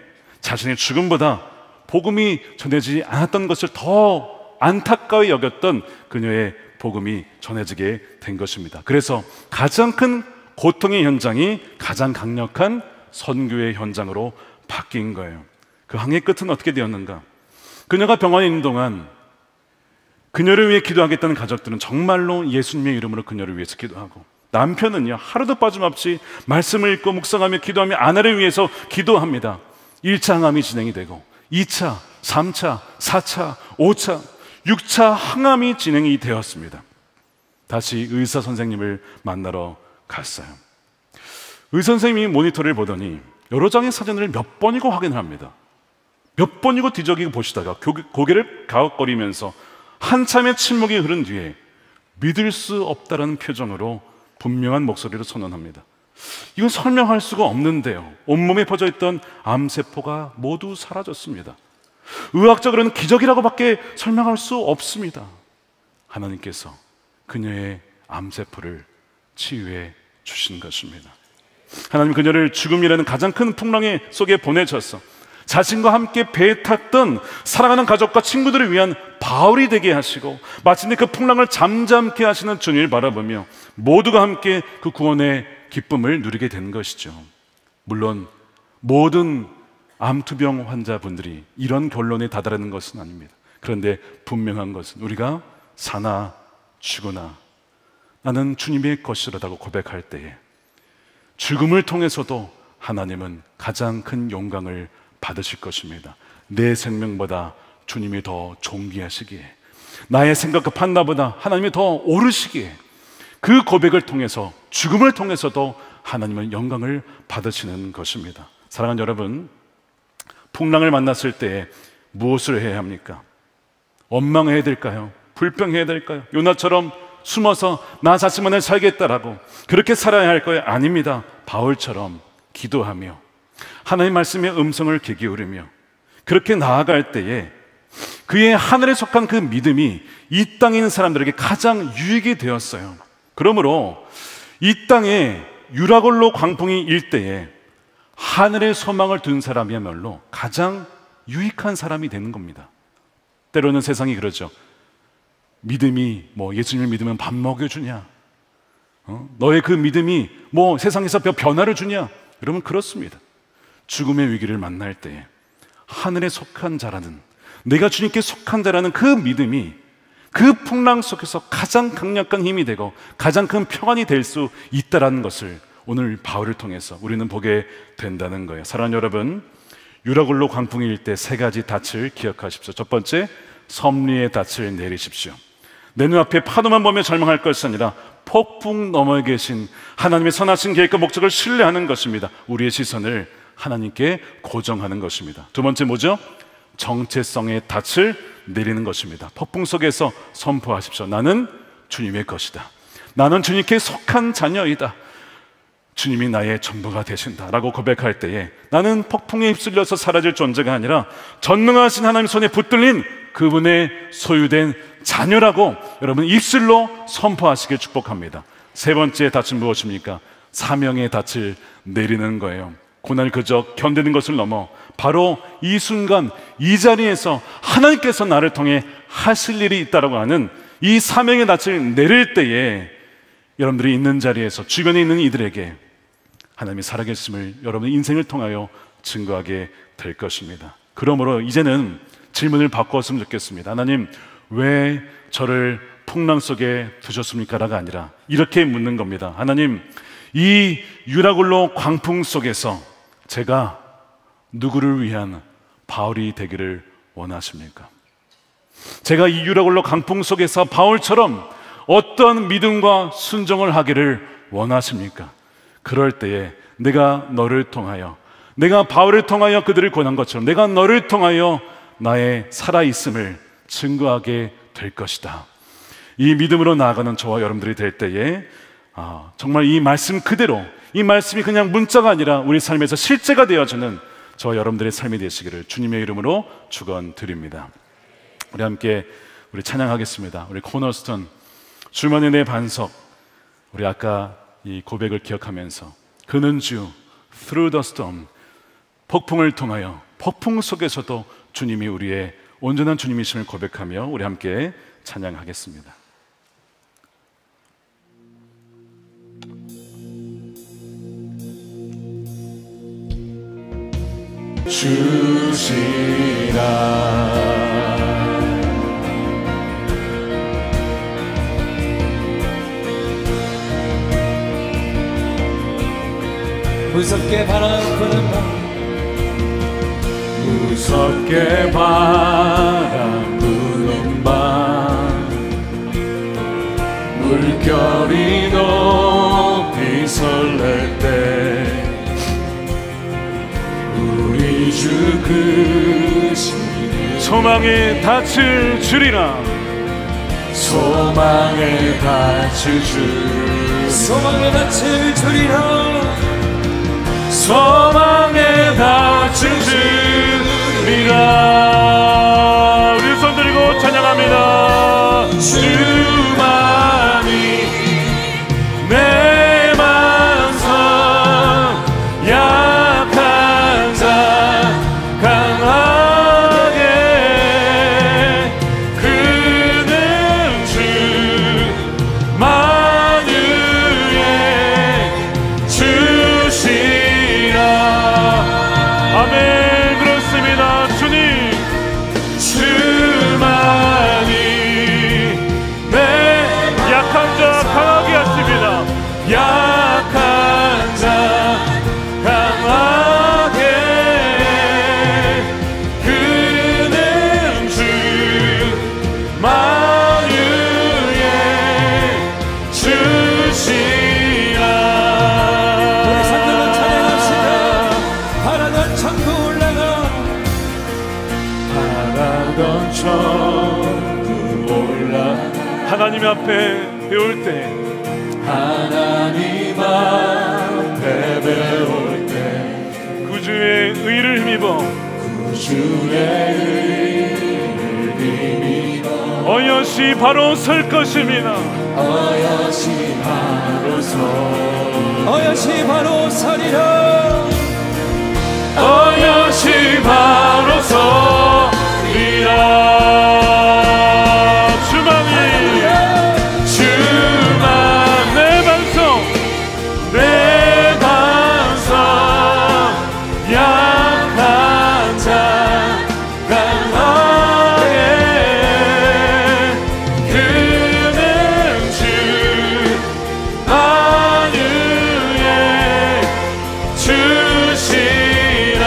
S1: 자신의 죽음보다 복음이 전해지지 않았던 것을 더 안타까이 여겼던 그녀의 복음이 전해지게 된 것입니다. 그래서 가장 큰 고통의 현장이 가장 강력한 선교의 현장으로 바뀐 거예요. 그 항해 끝은 어떻게 되었는가? 그녀가 병원에 있는 동안 그녀를 위해 기도하겠다는 가족들은 정말로 예수님의 이름으로 그녀를 위해서 기도하고, 남편은요 하루도 빠짐없이 말씀을 읽고 묵상하며 기도하며 아내를 위해서 기도합니다. 1차 항암이 진행이 되고 2차, 3차, 4차, 5차, 6차 항암이 진행이 되었습니다. 다시 의사 선생님을 만나러 갔어요. 의사 선생님이 모니터를 보더니 여러 장의 사진을 몇 번이고 확인을 합니다. 몇 번이고 뒤적이고 보시다가 고개를 가웃거리면서 한참의 침묵이 흐른 뒤에 믿을 수 없다라는 표정으로 분명한 목소리로 선언합니다. 이건 설명할 수가 없는데요, 온몸에 퍼져있던 암세포가 모두 사라졌습니다. 의학적으로는 기적이라고밖에 설명할 수 없습니다. 하나님께서 그녀의 암세포를 치유해 주신 것입니다. 하나님 그녀를 죽음이라는 가장 큰 풍랑 속에 보내셔서 자신과 함께 배에 탔던 사랑하는 가족과 친구들을 위한 바울이 되게 하시고 마침내 그 풍랑을 잠잠케 하시는 주님을 바라보며 모두가 함께 그 구원의 기쁨을 누리게 된 것이죠. 물론 모든 암투병 환자분들이 이런 결론에 다다르는 것은 아닙니다. 그런데 분명한 것은 우리가 사나 죽으나 나는 주님의 것이라고 고백할 때에 죽음을 통해서도 하나님은 가장 큰 영광을 받으실 것입니다. 내 생명보다 주님이 더 존귀하시기에, 나의 생각과 판단보다 하나님이 더 오르시기에, 그 고백을 통해서 죽음을 통해서도 하나님은 영광을 받으시는 것입니다. 사랑하는 여러분, 풍랑을 만났을 때 무엇을 해야 합니까? 원망해야 될까요? 불평해야 될까요? 요나처럼 숨어서 나 자신만을 살겠다라고 그렇게 살아야 할 거예요? 아닙니다. 바울처럼 기도하며 하나님의 말씀의 음성을 귀 기울이며 그렇게 나아갈 때에 그의 하늘에 속한 그 믿음이 이 땅에 있는 사람들에게 가장 유익이 되었어요. 그러므로 이 땅에 유라굴로 광풍이 일 때에 하늘에 소망을 둔 사람이야말로 가장 유익한 사람이 되는 겁니다. 때로는 세상이 그러죠. 믿음이 예수님을 믿으면 밥 먹여주냐, 너의 그 믿음이 세상에서 변화를 주냐, 여러분 그렇습니다. 죽음의 위기를 만날 때 하늘에 속한 자라는, 내가 주님께 속한 자라는 그 믿음이 그 풍랑 속에서 가장 강력한 힘이 되고 가장 큰 평안이 될 수 있다는 것을 오늘 바울을 통해서 우리는 보게 된다는 거예요. 사랑하는 여러분, 유라굴로 광풍이 일 때 세 가지 닻을 기억하십시오. 첫 번째, 섭리의 닻을 내리십시오. 내 눈앞에 파도만 보며 절망할 것이 아니라 폭풍 너머에 계신 하나님의 선하신 계획과 목적을 신뢰하는 것입니다. 우리의 시선을 하나님께 고정하는 것입니다. 두 번째 뭐죠? 정체성의 닻을 내리는 것입니다. 폭풍 속에서 선포하십시오. 나는 주님의 것이다. 나는 주님께 속한 자녀이다. 주님이 나의 전부가 되신다 라고 고백할 때에 나는 폭풍에 휩쓸려서 사라질 존재가 아니라 전능하신 하나님 손에 붙들린 그분의 소유된 자녀라고 여러분 입술로 선포하시길 축복합니다. 세 번째 닻은 무엇입니까? 사명의 닻을 내리는 거예요. 고난을 그저 견디는 것을 넘어 바로 이 순간 이 자리에서 하나님께서 나를 통해 하실 일이 있다라고 하는 이 사명의 낯을 내릴 때에 여러분들이 있는 자리에서 주변에 있는 이들에게 하나님이 살아계심을 여러분의 인생을 통하여 증거하게 될 것입니다. 그러므로 이제는 질문을 바꾸었으면 좋겠습니다. 하나님, 왜 저를 풍랑 속에 두셨습니까? 라가 아니라 이렇게 묻는 겁니다. 하나님, 이 유라굴로 광풍 속에서 제가 누구를 위한 바울이 되기를 원하십니까? 제가 이 유라굴로 광풍 속에서 바울처럼 어떤 믿음과 순종을 하기를 원하십니까? 그럴 때에 내가 너를 통하여, 내가 바울을 통하여 그들을 권한 것처럼 내가 너를 통하여 나의 살아있음을 증거하게 될 것이다. 이 믿음으로 나아가는 저와 여러분들이 될 때에 정말 이 말씀 그대로, 이 말씀이 그냥 문자가 아니라 우리 삶에서 실제가 되어지는 저와 여러분들의 삶이 되시기를 주님의 이름으로 축원드립니다. 우리 함께 우리 찬양하겠습니다. 우리 코너스톤 주만의 내 반석, 우리 아까 이 고백을 기억하면서 그는 주 through the storm, 폭풍을 통하여 폭풍 속에서도 주님이 우리의 온전한 주님이심을 고백하며 우리 함께 찬양하겠습니다. 주시라
S3: 무섭게 바람 부는 밤,
S1: 무섭게 바람 부는 밤, 물결이 높이 설렐 때 우리 주 그 신 소망의 닻을 주리라. 소망의 닻을 주리라.
S3: 소망의 낯을 주리라.
S1: 소망의 닻을 주리라. 우리 손 들고 찬양합니다. 주만이 내 반석, 약한 자 강하게, 그는 주 만유의 주시라. 아멘. 그렇습니다. 주님, 주만이 내 약한 자 강하게 하십니다. 약한 자 강하게, 그는 주 만유의 주시라.
S3: 우리 산들로 찬양합시다. 바라던 천국 올라가,
S1: 바라던 천국 올라 하나님 앞에 배울 때, 하나님 앞에 배울 때 구주의 의를 힘입어, 구주의 의를 힘입어 어여시 바로 설 것입니다. 어여시 바로 설,
S3: 어여시 바로 서리라.
S1: 어여시 바로 서리라. 주만이, 주만 내 반석, 내 반석, 약한 자 강하게, 그는 주 만유의 주시라.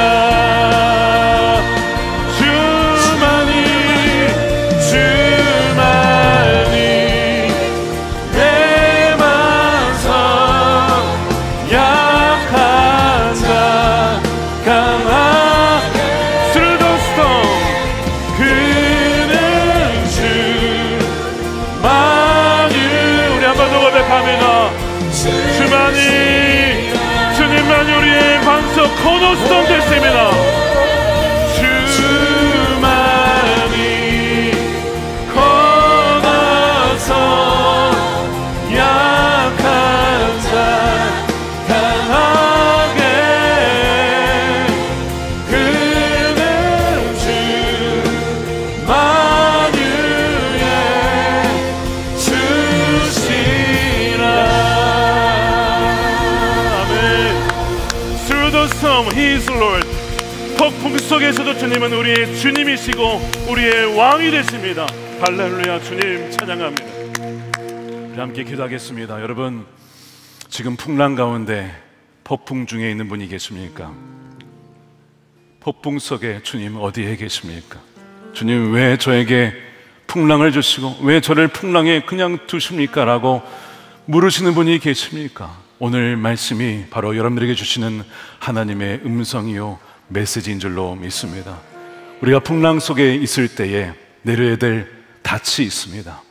S1: 주만이, 주만이 내 반석, 약한 자 강하게, through the storm, 그는 주 만유. 우리 한 번 더 고백합니다. 주만이, 주님만이 우리의 반석 코너스톤 됐습니다. 주만이 코너스톤, 약한 자 강하게, 그는 주 만유의 through the storm, He is Lord. 폭풍 속에서도 주님은 우리의 주님이시고 우리의 왕이 되십니다. 할렐루야. 주님 찬양합니다. 우리 함께 기도하겠습니다. 여러분, 지금 풍랑 가운데 폭풍 중에 있는 분이 계십니까? 폭풍 속에 주님 어디에 계십니까? 주님, 왜 저에게 풍랑을 주시고 왜 저를 풍랑에 그냥 두십니까? 라고 물으시는 분이 계십니까? 오늘 말씀이 바로 여러분들에게 주시는 하나님의 음성이요 메시지인 줄로 믿습니다. 우리가 풍랑 속에 있을 때에 내려야 될 닻이 있습니다.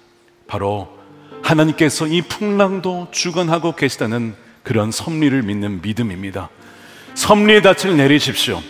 S1: 바로 하나님께서 이 풍랑도 주관하고 계시다는 그런 섭리를 믿는 믿음입니다. 섭리의 닻을 내리십시오.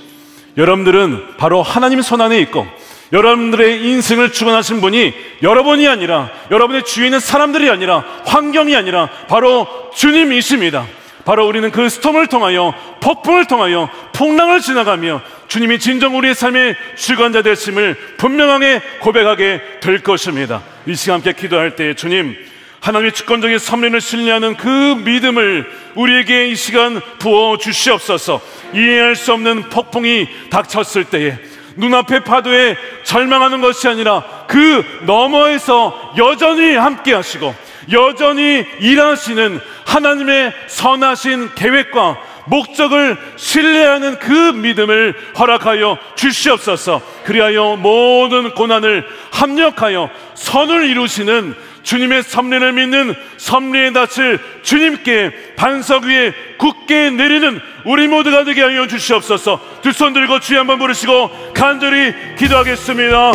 S1: 여러분들은 바로 하나님 손 안에 있고 여러분들의 인생을 주관하신 분이 여러분이 아니라 여러분의 주위에 있는 사람들이 아니라 환경이 아니라 바로 주님이십니다. 바로 우리는 그 스톰을 통하여 폭풍을 통하여 풍랑을 지나가며 주님이 진정 우리의 삶의 주관자 되심을 분명하게 고백하게 될 것입니다. 이 시간 함께 기도할 때 주님, 하나님의 주권적인 섭리를 신뢰하는 그 믿음을 우리에게 이 시간 부어 주시옵소서. 이해할 수 없는 폭풍이 닥쳤을 때에 눈앞의 파도에 절망하는 것이 아니라 그 너머에서 여전히 함께 하시고 여전히 일하시는 하나님의 선하신 계획과 목적을 신뢰하는 그 믿음을 허락하여 주시옵소서. 그리하여 모든 고난을 합력하여 선을 이루시는 주님의 섭리를 믿는 섭리의 닻을 주님께 반석 위에 굳게 내리는 우리 모두가 되게 하여 주시옵소서. 두 손 들고 주여 한번 부르시고 간절히 기도하겠습니다.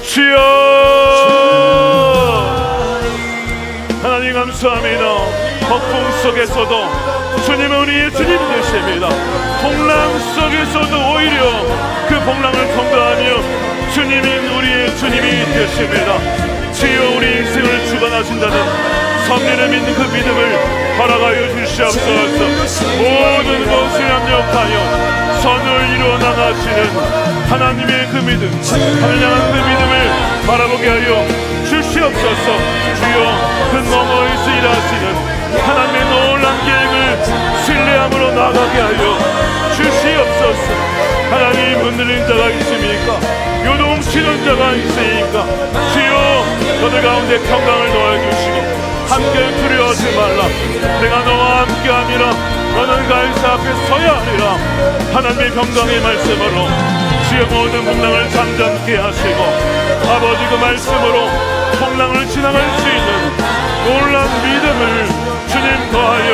S1: 주여, 하나님 감사합니다. 폭풍 속에서도 주님은 우리의 주님 되십니다. 풍랑 속에서도 오히려 그 풍랑을 통과하며 주님인 우리의 주님이 되십니다. 주여, 우리 인생을 주관하신다는 섭리를 믿는 그 믿음을 허락하여 주시옵소서. 모든 것을 합력하여 선을 이루어 나가시는 하나님의 그 믿음, 하늘 향한 그 믿음을 바라보게 하여 주시옵소서. 주여, 그 너머에서 일하시는 하나님의 놀란 계획을 신뢰함으로 나가게 하여 주시옵소서. 하나님, 흔들린 자가 있습니까? 요동치는 자가 있으니까 주여, 너들 가운데 평강을 놓아주시고 함께 두려워하지 말라. 내가 너와 함께함이라. 너는 가이사 앞에 서야 하리라. 하나님의 평강의 말씀으로 주여 모든 풍랑을 잠잠케 하시고 아버지 그 말씀으로 풍랑을 지나갈 수 있는 놀란 믿음을 주님 더하여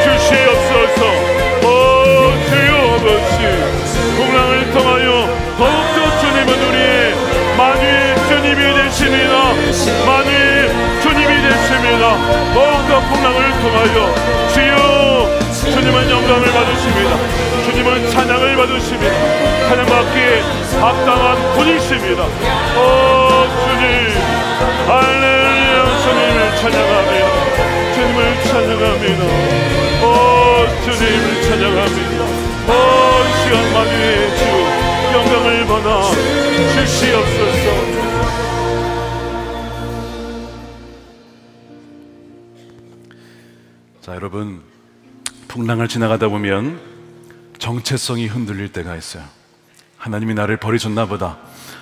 S1: 주시옵소서. 주여 아버지, 풍랑을 통하여 더욱더 주님은 우리의 만유의 주님이 되십니다. 만유의 주님이 되십니다. 더욱더 풍랑을 통하여 주여, 주님은 영광을 받으십니다. 주님은 찬양을 받으십니다. 찬양받기에 합당한 분이십니다. 주님, 할렐루야. 주님을 찬양합니다. 주님을 찬양합니다. 주님을 찬양합니다. 이 시간 만유의 주 영광을 받아 주시옵소서. 자, 여러분, 풍랑을 지나가다 보면 정체성이 흔들릴 때가 있어요. 하나님이 나를 버리셨나 보다.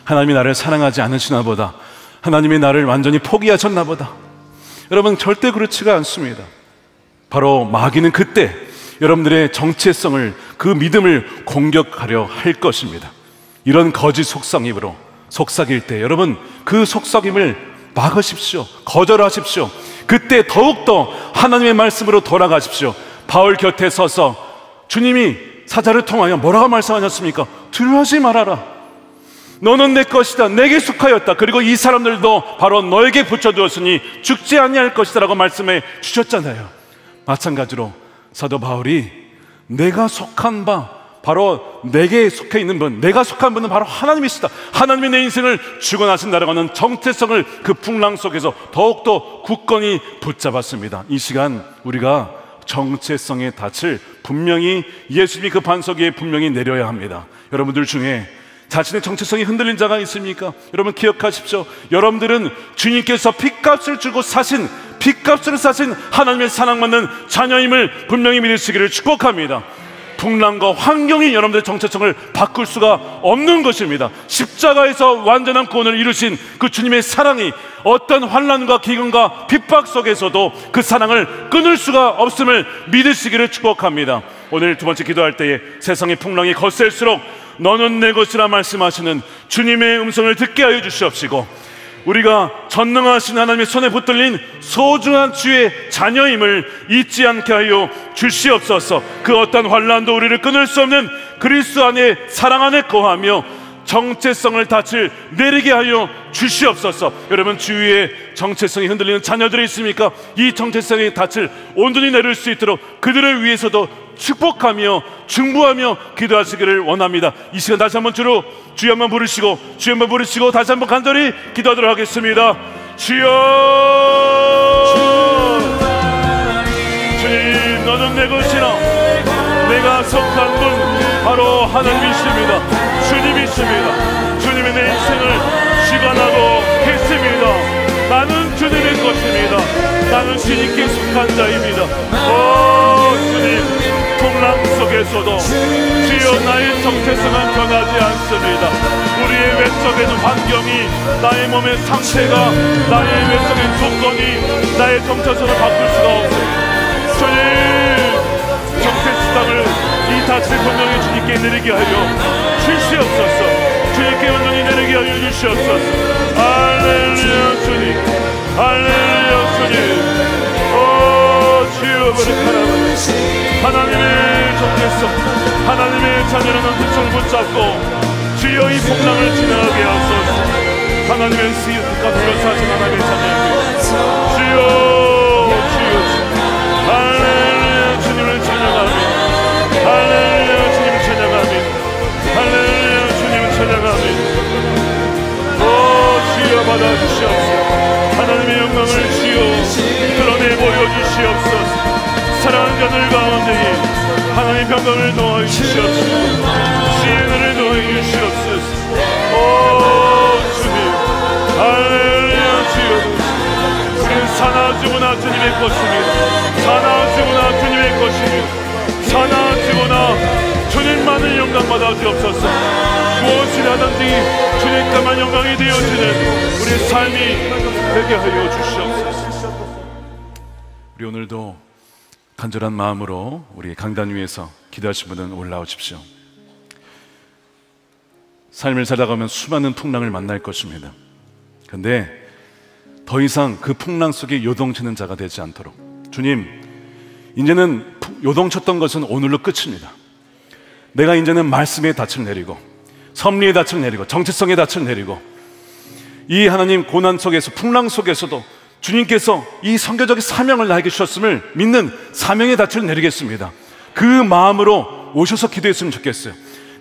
S1: 하나님이 나를 사랑하지 않으시나 보다. 하나님이 나를 완전히 포기하셨나 보다. 여러분, 절대 그렇지가 않습니다. 바로 마귀는 그때 여러분들의 정체성을, 그 믿음을 공격하려 할 것입니다. 이런 거짓 속삭일 때 여러분, 그 속삭임을 막으십시오. 거절하십시오. 그때 더욱더 하나님의 말씀으로 돌아가십시오. 바울 곁에 서서 주님이 사자를 통하여 뭐라고 말씀하셨습니까? 두려워하지 말아라. 너는 내 것이다. 내게 속하였다. 그리고 이 사람들도 바로 너에게 붙여두었으니 죽지 아니할 것이다 라고 말씀해 주셨잖아요. 마찬가지로 사도 바울이 내가 속한 바, 바로 내게 속해 있는 분, 내가 속한 분은 바로 하나님이시다. 하나님이 내 인생을 주관하신다라고 하는 정체성을 그 풍랑 속에서 더욱더 굳건히 붙잡았습니다. 이 시간 우리가 정체성의 닻을 분명히 예수님이 그 반석 위에 분명히 내려야 합니다. 여러분들 중에 자신의 정체성이 흔들린 자가 있습니까? 여러분 기억하십시오. 여러분들은 주님께서 핏값을 주고 사신, 핏값을 사신 하나님의 사랑받는 자녀임을 분명히 믿으시기를 축복합니다. 풍랑과 환경이 여러분들의 정체성을 바꿀 수가 없는 것입니다. 십자가에서 완전한 구원을 이루신 그 주님의 사랑이 어떤 환난과 기근과 핍박 속에서도 그 사랑을 끊을 수가 없음을 믿으시기를 축복합니다. 오늘 두 번째 기도할 때에 세상의 풍랑이 거셀수록 너는 내 것이라 말씀하시는 주님의 음성을 듣게 하여 주시옵시고, 우리가 전능하신 하나님의 손에 붙들린 소중한 주의 자녀임을 잊지 않게 하여 주시옵소서. 그 어떤 환난도 우리를 끊을 수 없는 그리스도 안에 사랑 안에 거하며 정체성을 닻을 내리게 하여 주시옵소서. 여러분, 주위에 정체성이 흔들리는 자녀들이 있습니까? 이 정체성의 닻을 온전히 내릴 수 있도록 그들을 위해서도 축복하며 중보하며 기도하시기를 원합니다. 이 시간 다시 한번 주여 한번 부르시고 다시 한번 간절히 기도하도록 하겠습니다. 주여, 주님, 너는 내 것이라. 내가 속한 분 바로 하나님이십니다. 주님이십니다. 주님의 내 인생을 주관하고 계십니다. 나는 주님의 것입니다. 나는 주님께 속한 자입니다. 오 주님, 풍랑 속에서도 주여 나의 정체성은 변하지 않습니다. 우리의 외적인 환경이, 나의 몸의 상태가, 나의 외적인 조건이 나의 정체성을 바꿀 수가 없습니다. 주님, 정체성을 이 닻을 분명히 주님께 내리게 하여 주시옵소서. 주님께 온전히 내리게 하여 주시옵소서. 할렐루야 주님, 할렐루야 주님. 오 주여, 하나님의 정체성, 하나님의 자녀라는 뜻을 붙잡고 주여 이 풍랑을 지나가게 하소서. 하나님의 시가 불러사신 하나님의 자녀에게 주여, 할렐루야 주님을 찬양합니다. 할렐루야 주님을 찬양합니다. 할렐루야 주님을 찬양합니다. 오 주여, 받아주시옵소서. 하나님의 영광을 주여 드러내 보여주시옵소서. 사랑하는 자들 가운데에 하나님의 평강을 더하여 주시옵소서. 지혜를 더하여 주시옵소서. 오 주님, 할렐루야 주여. 우리는 사나주구나 주님의 것입니다. 사나주구나 주님의 것입니다. 사나주구나 주님만을 영광 받아 주옵소서. 무엇을 하든지 주님께만 영광이 되어지는 우리의 삶이 되게 하여 주시옵소서. 우리 오늘도 간절한 마음으로 우리 강단 위에서 기도하신 분은 올라오십시오. 삶을 살아가면 수많은 풍랑을 만날 것입니다. 그런데 더 이상 그 풍랑 속에 요동치는 자가 되지 않도록, 주님, 이제는 요동쳤던 것은 오늘로 끝입니다. 내가 이제는 말씀의 닻을 내리고 섭리의 닻을 내리고 정체성의 닻을 내리고 이 하나님 고난 속에서, 풍랑 속에서도 주님께서 이 선교적인 사명을 나에게 주셨음을 믿는 사명의 닻을 내리겠습니다. 그 마음으로 오셔서 기도했으면 좋겠어요.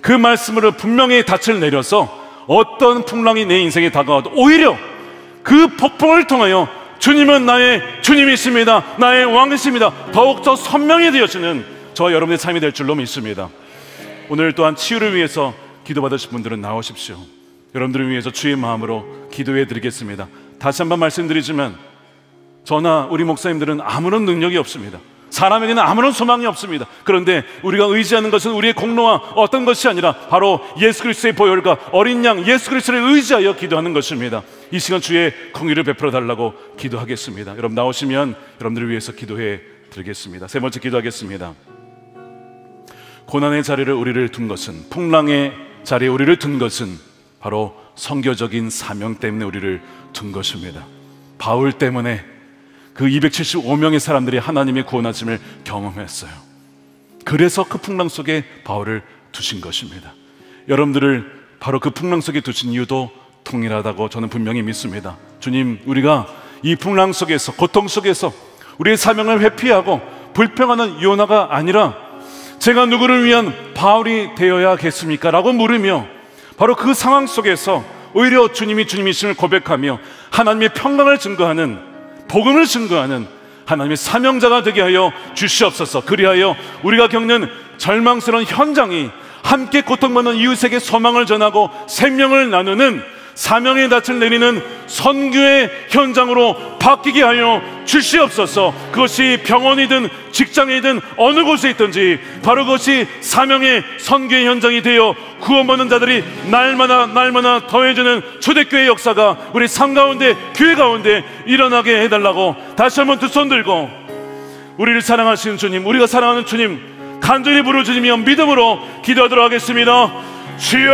S1: 그 말씀으로 분명히 닻을 내려서 어떤 풍랑이 내 인생에 다가와도 오히려 그 폭풍을 통하여 주님은 나의 주님이십니다, 나의 왕이십니다, 더욱더 선명히 되어지는 저와 여러분의 삶이 될 줄로 믿습니다. 오늘 또한 치유를 위해서 기도받으실 분들은 나오십시오. 여러분들을 위해서 주의 마음으로 기도해 드리겠습니다. 다시 한번 말씀드리지만 저나 우리 목사님들은 아무런 능력이 없습니다. 사람에게는 아무런 소망이 없습니다. 그런데 우리가 의지하는 것은 우리의 공로와 어떤 것이 아니라 바로 예수 그리스도의 보혈과 어린 양 예수 그리스도를 의지하여 기도하는 것입니다. 이 시간 주의 긍휼을 베풀어 달라고 기도하겠습니다. 여러분 나오시면 여러분들을 위해서 기도해 드리겠습니다. 세 번째 기도하겠습니다. 고난의 자리를 우리를 둔 것은, 풍랑의 자리에 우리를 둔 것은 바로 선교적인 사명 때문에 우리를 둔 것입니다. 바울 때문에 그 275명의 사람들이 하나님의 구원하심을 경험했어요. 그래서 그 풍랑 속에 바울을 두신 것입니다. 여러분들을 바로 그 풍랑 속에 두신 이유도 동일하다고 저는 분명히 믿습니다. 주님, 우리가 이 풍랑 속에서, 고통 속에서 우리의 사명을 회피하고 불평하는 요나가 아니라 제가 누구를 위한 바울이 되어야겠습니까? 라고 물으며 바로 그 상황 속에서 오히려 주님이 주님이심을 고백하며 하나님의 평강을 증거하는, 복음을 증거하는 하나님의 사명자가 되게 하여 주시옵소서. 그리하여 우리가 겪는 절망스러운 현장이 함께 고통받는 이웃에게 소망을 전하고 생명을 나누는 사명의 낯을 내리는 선교의 현장으로 바뀌게 하여 주시옵소서. 그것이 병원이든 직장이든 어느 곳에 있든지 바로 그것이 사명의 선교의 현장이 되어 구원받는 자들이 날마다 더해지는 초대교회 역사가 우리 삶 가운데, 교회 가운데 일어나게 해달라고 다시 한번 두 손 들고 우리를 사랑하시는 주님, 우리가 사랑하는 주님 간절히 부르짖으며 믿음으로 기도하도록 하겠습니다. 주여,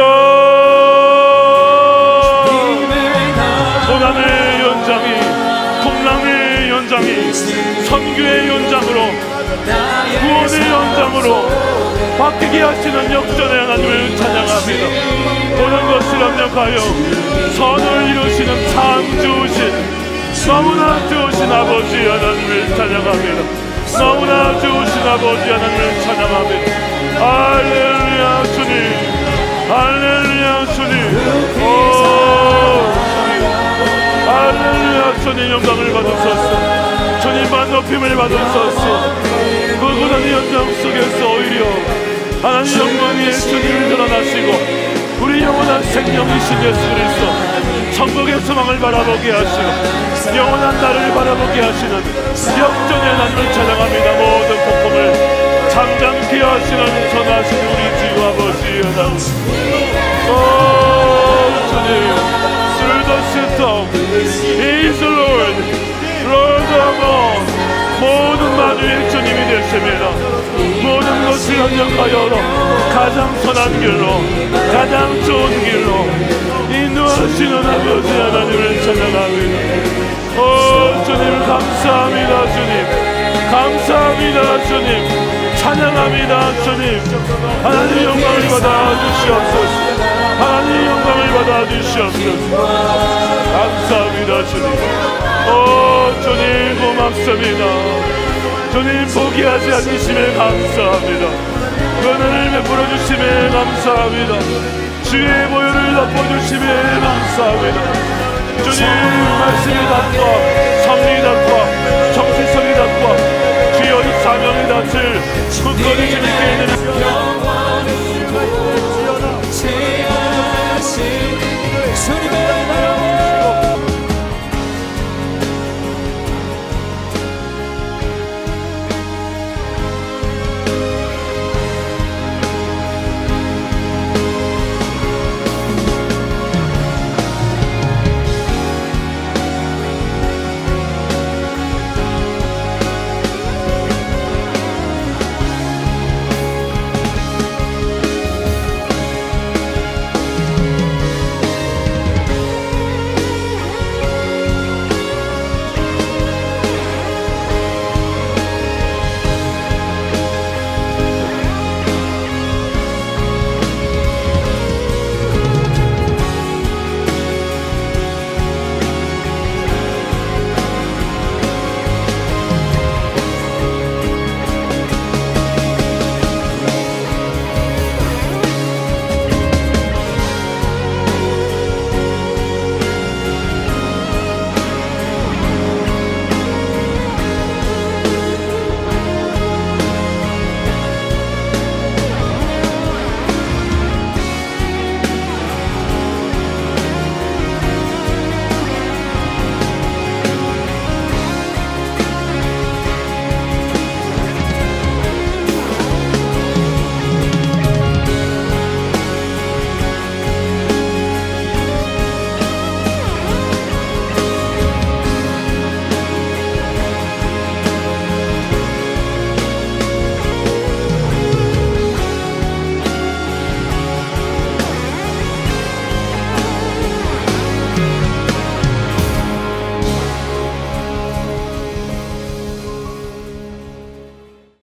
S1: 고난의 연장이, 풍랑의 연장이 선교의 연장으로, 구원의 연장으로 바뀌게 하시는 역전의 하나님을 찬양합니다. 모든 것을 합력하여 선을 이루시는 참 좋으신, 너무나 좋으신 아버지 하나님을 찬양합니다. 너무나 좋으신 아버지 하나님을 찬양합니다. 할렐루야 주님, 할렐루야 주님, 할렐루야 주님, 영광을 받으소서. 주님만 높임을 받으소서. 그 고난의 현장 속에서 오히려 하나님 영광의 주님을 드러나시고 우리 영원한 생명이신 예수 그리스도 천국의 소망을 바라보게 하시고 영원한 나를 바라보게 하시는 역전의 하나님을 찬양합니다. 모든 폭풍을 잠잠케 하시는 전하신 우리 주 아버지 하나님, 주님, through the system, He is the Lord, Lord of all. 모든 만유의 주님이 되십니다. 모든 것을 협력하여 가장 선한 길로, 가장 좋은 길로 인도하시는 아버지 하나님을 찬양합니다. 주님 감사합니다. 주님 감사합니다. 주님 찬양합니다. 주님 하나님 영광을 받아 주시옵소서. 하나님 영광을 받아 주시옵소서. 감사합니다. 주님, 주님 고맙습니다. 주님 포기하지 않으심에 감사합니다. 은혜를 베풀어 주심에 감사합니다. 주의 보혈을 덮어주심에 감사합니다. 주님 말씀이 닿고 섭리 닿고 정체성이 닿고 주여 이 사명이 닿을 굳건히 주님께 있는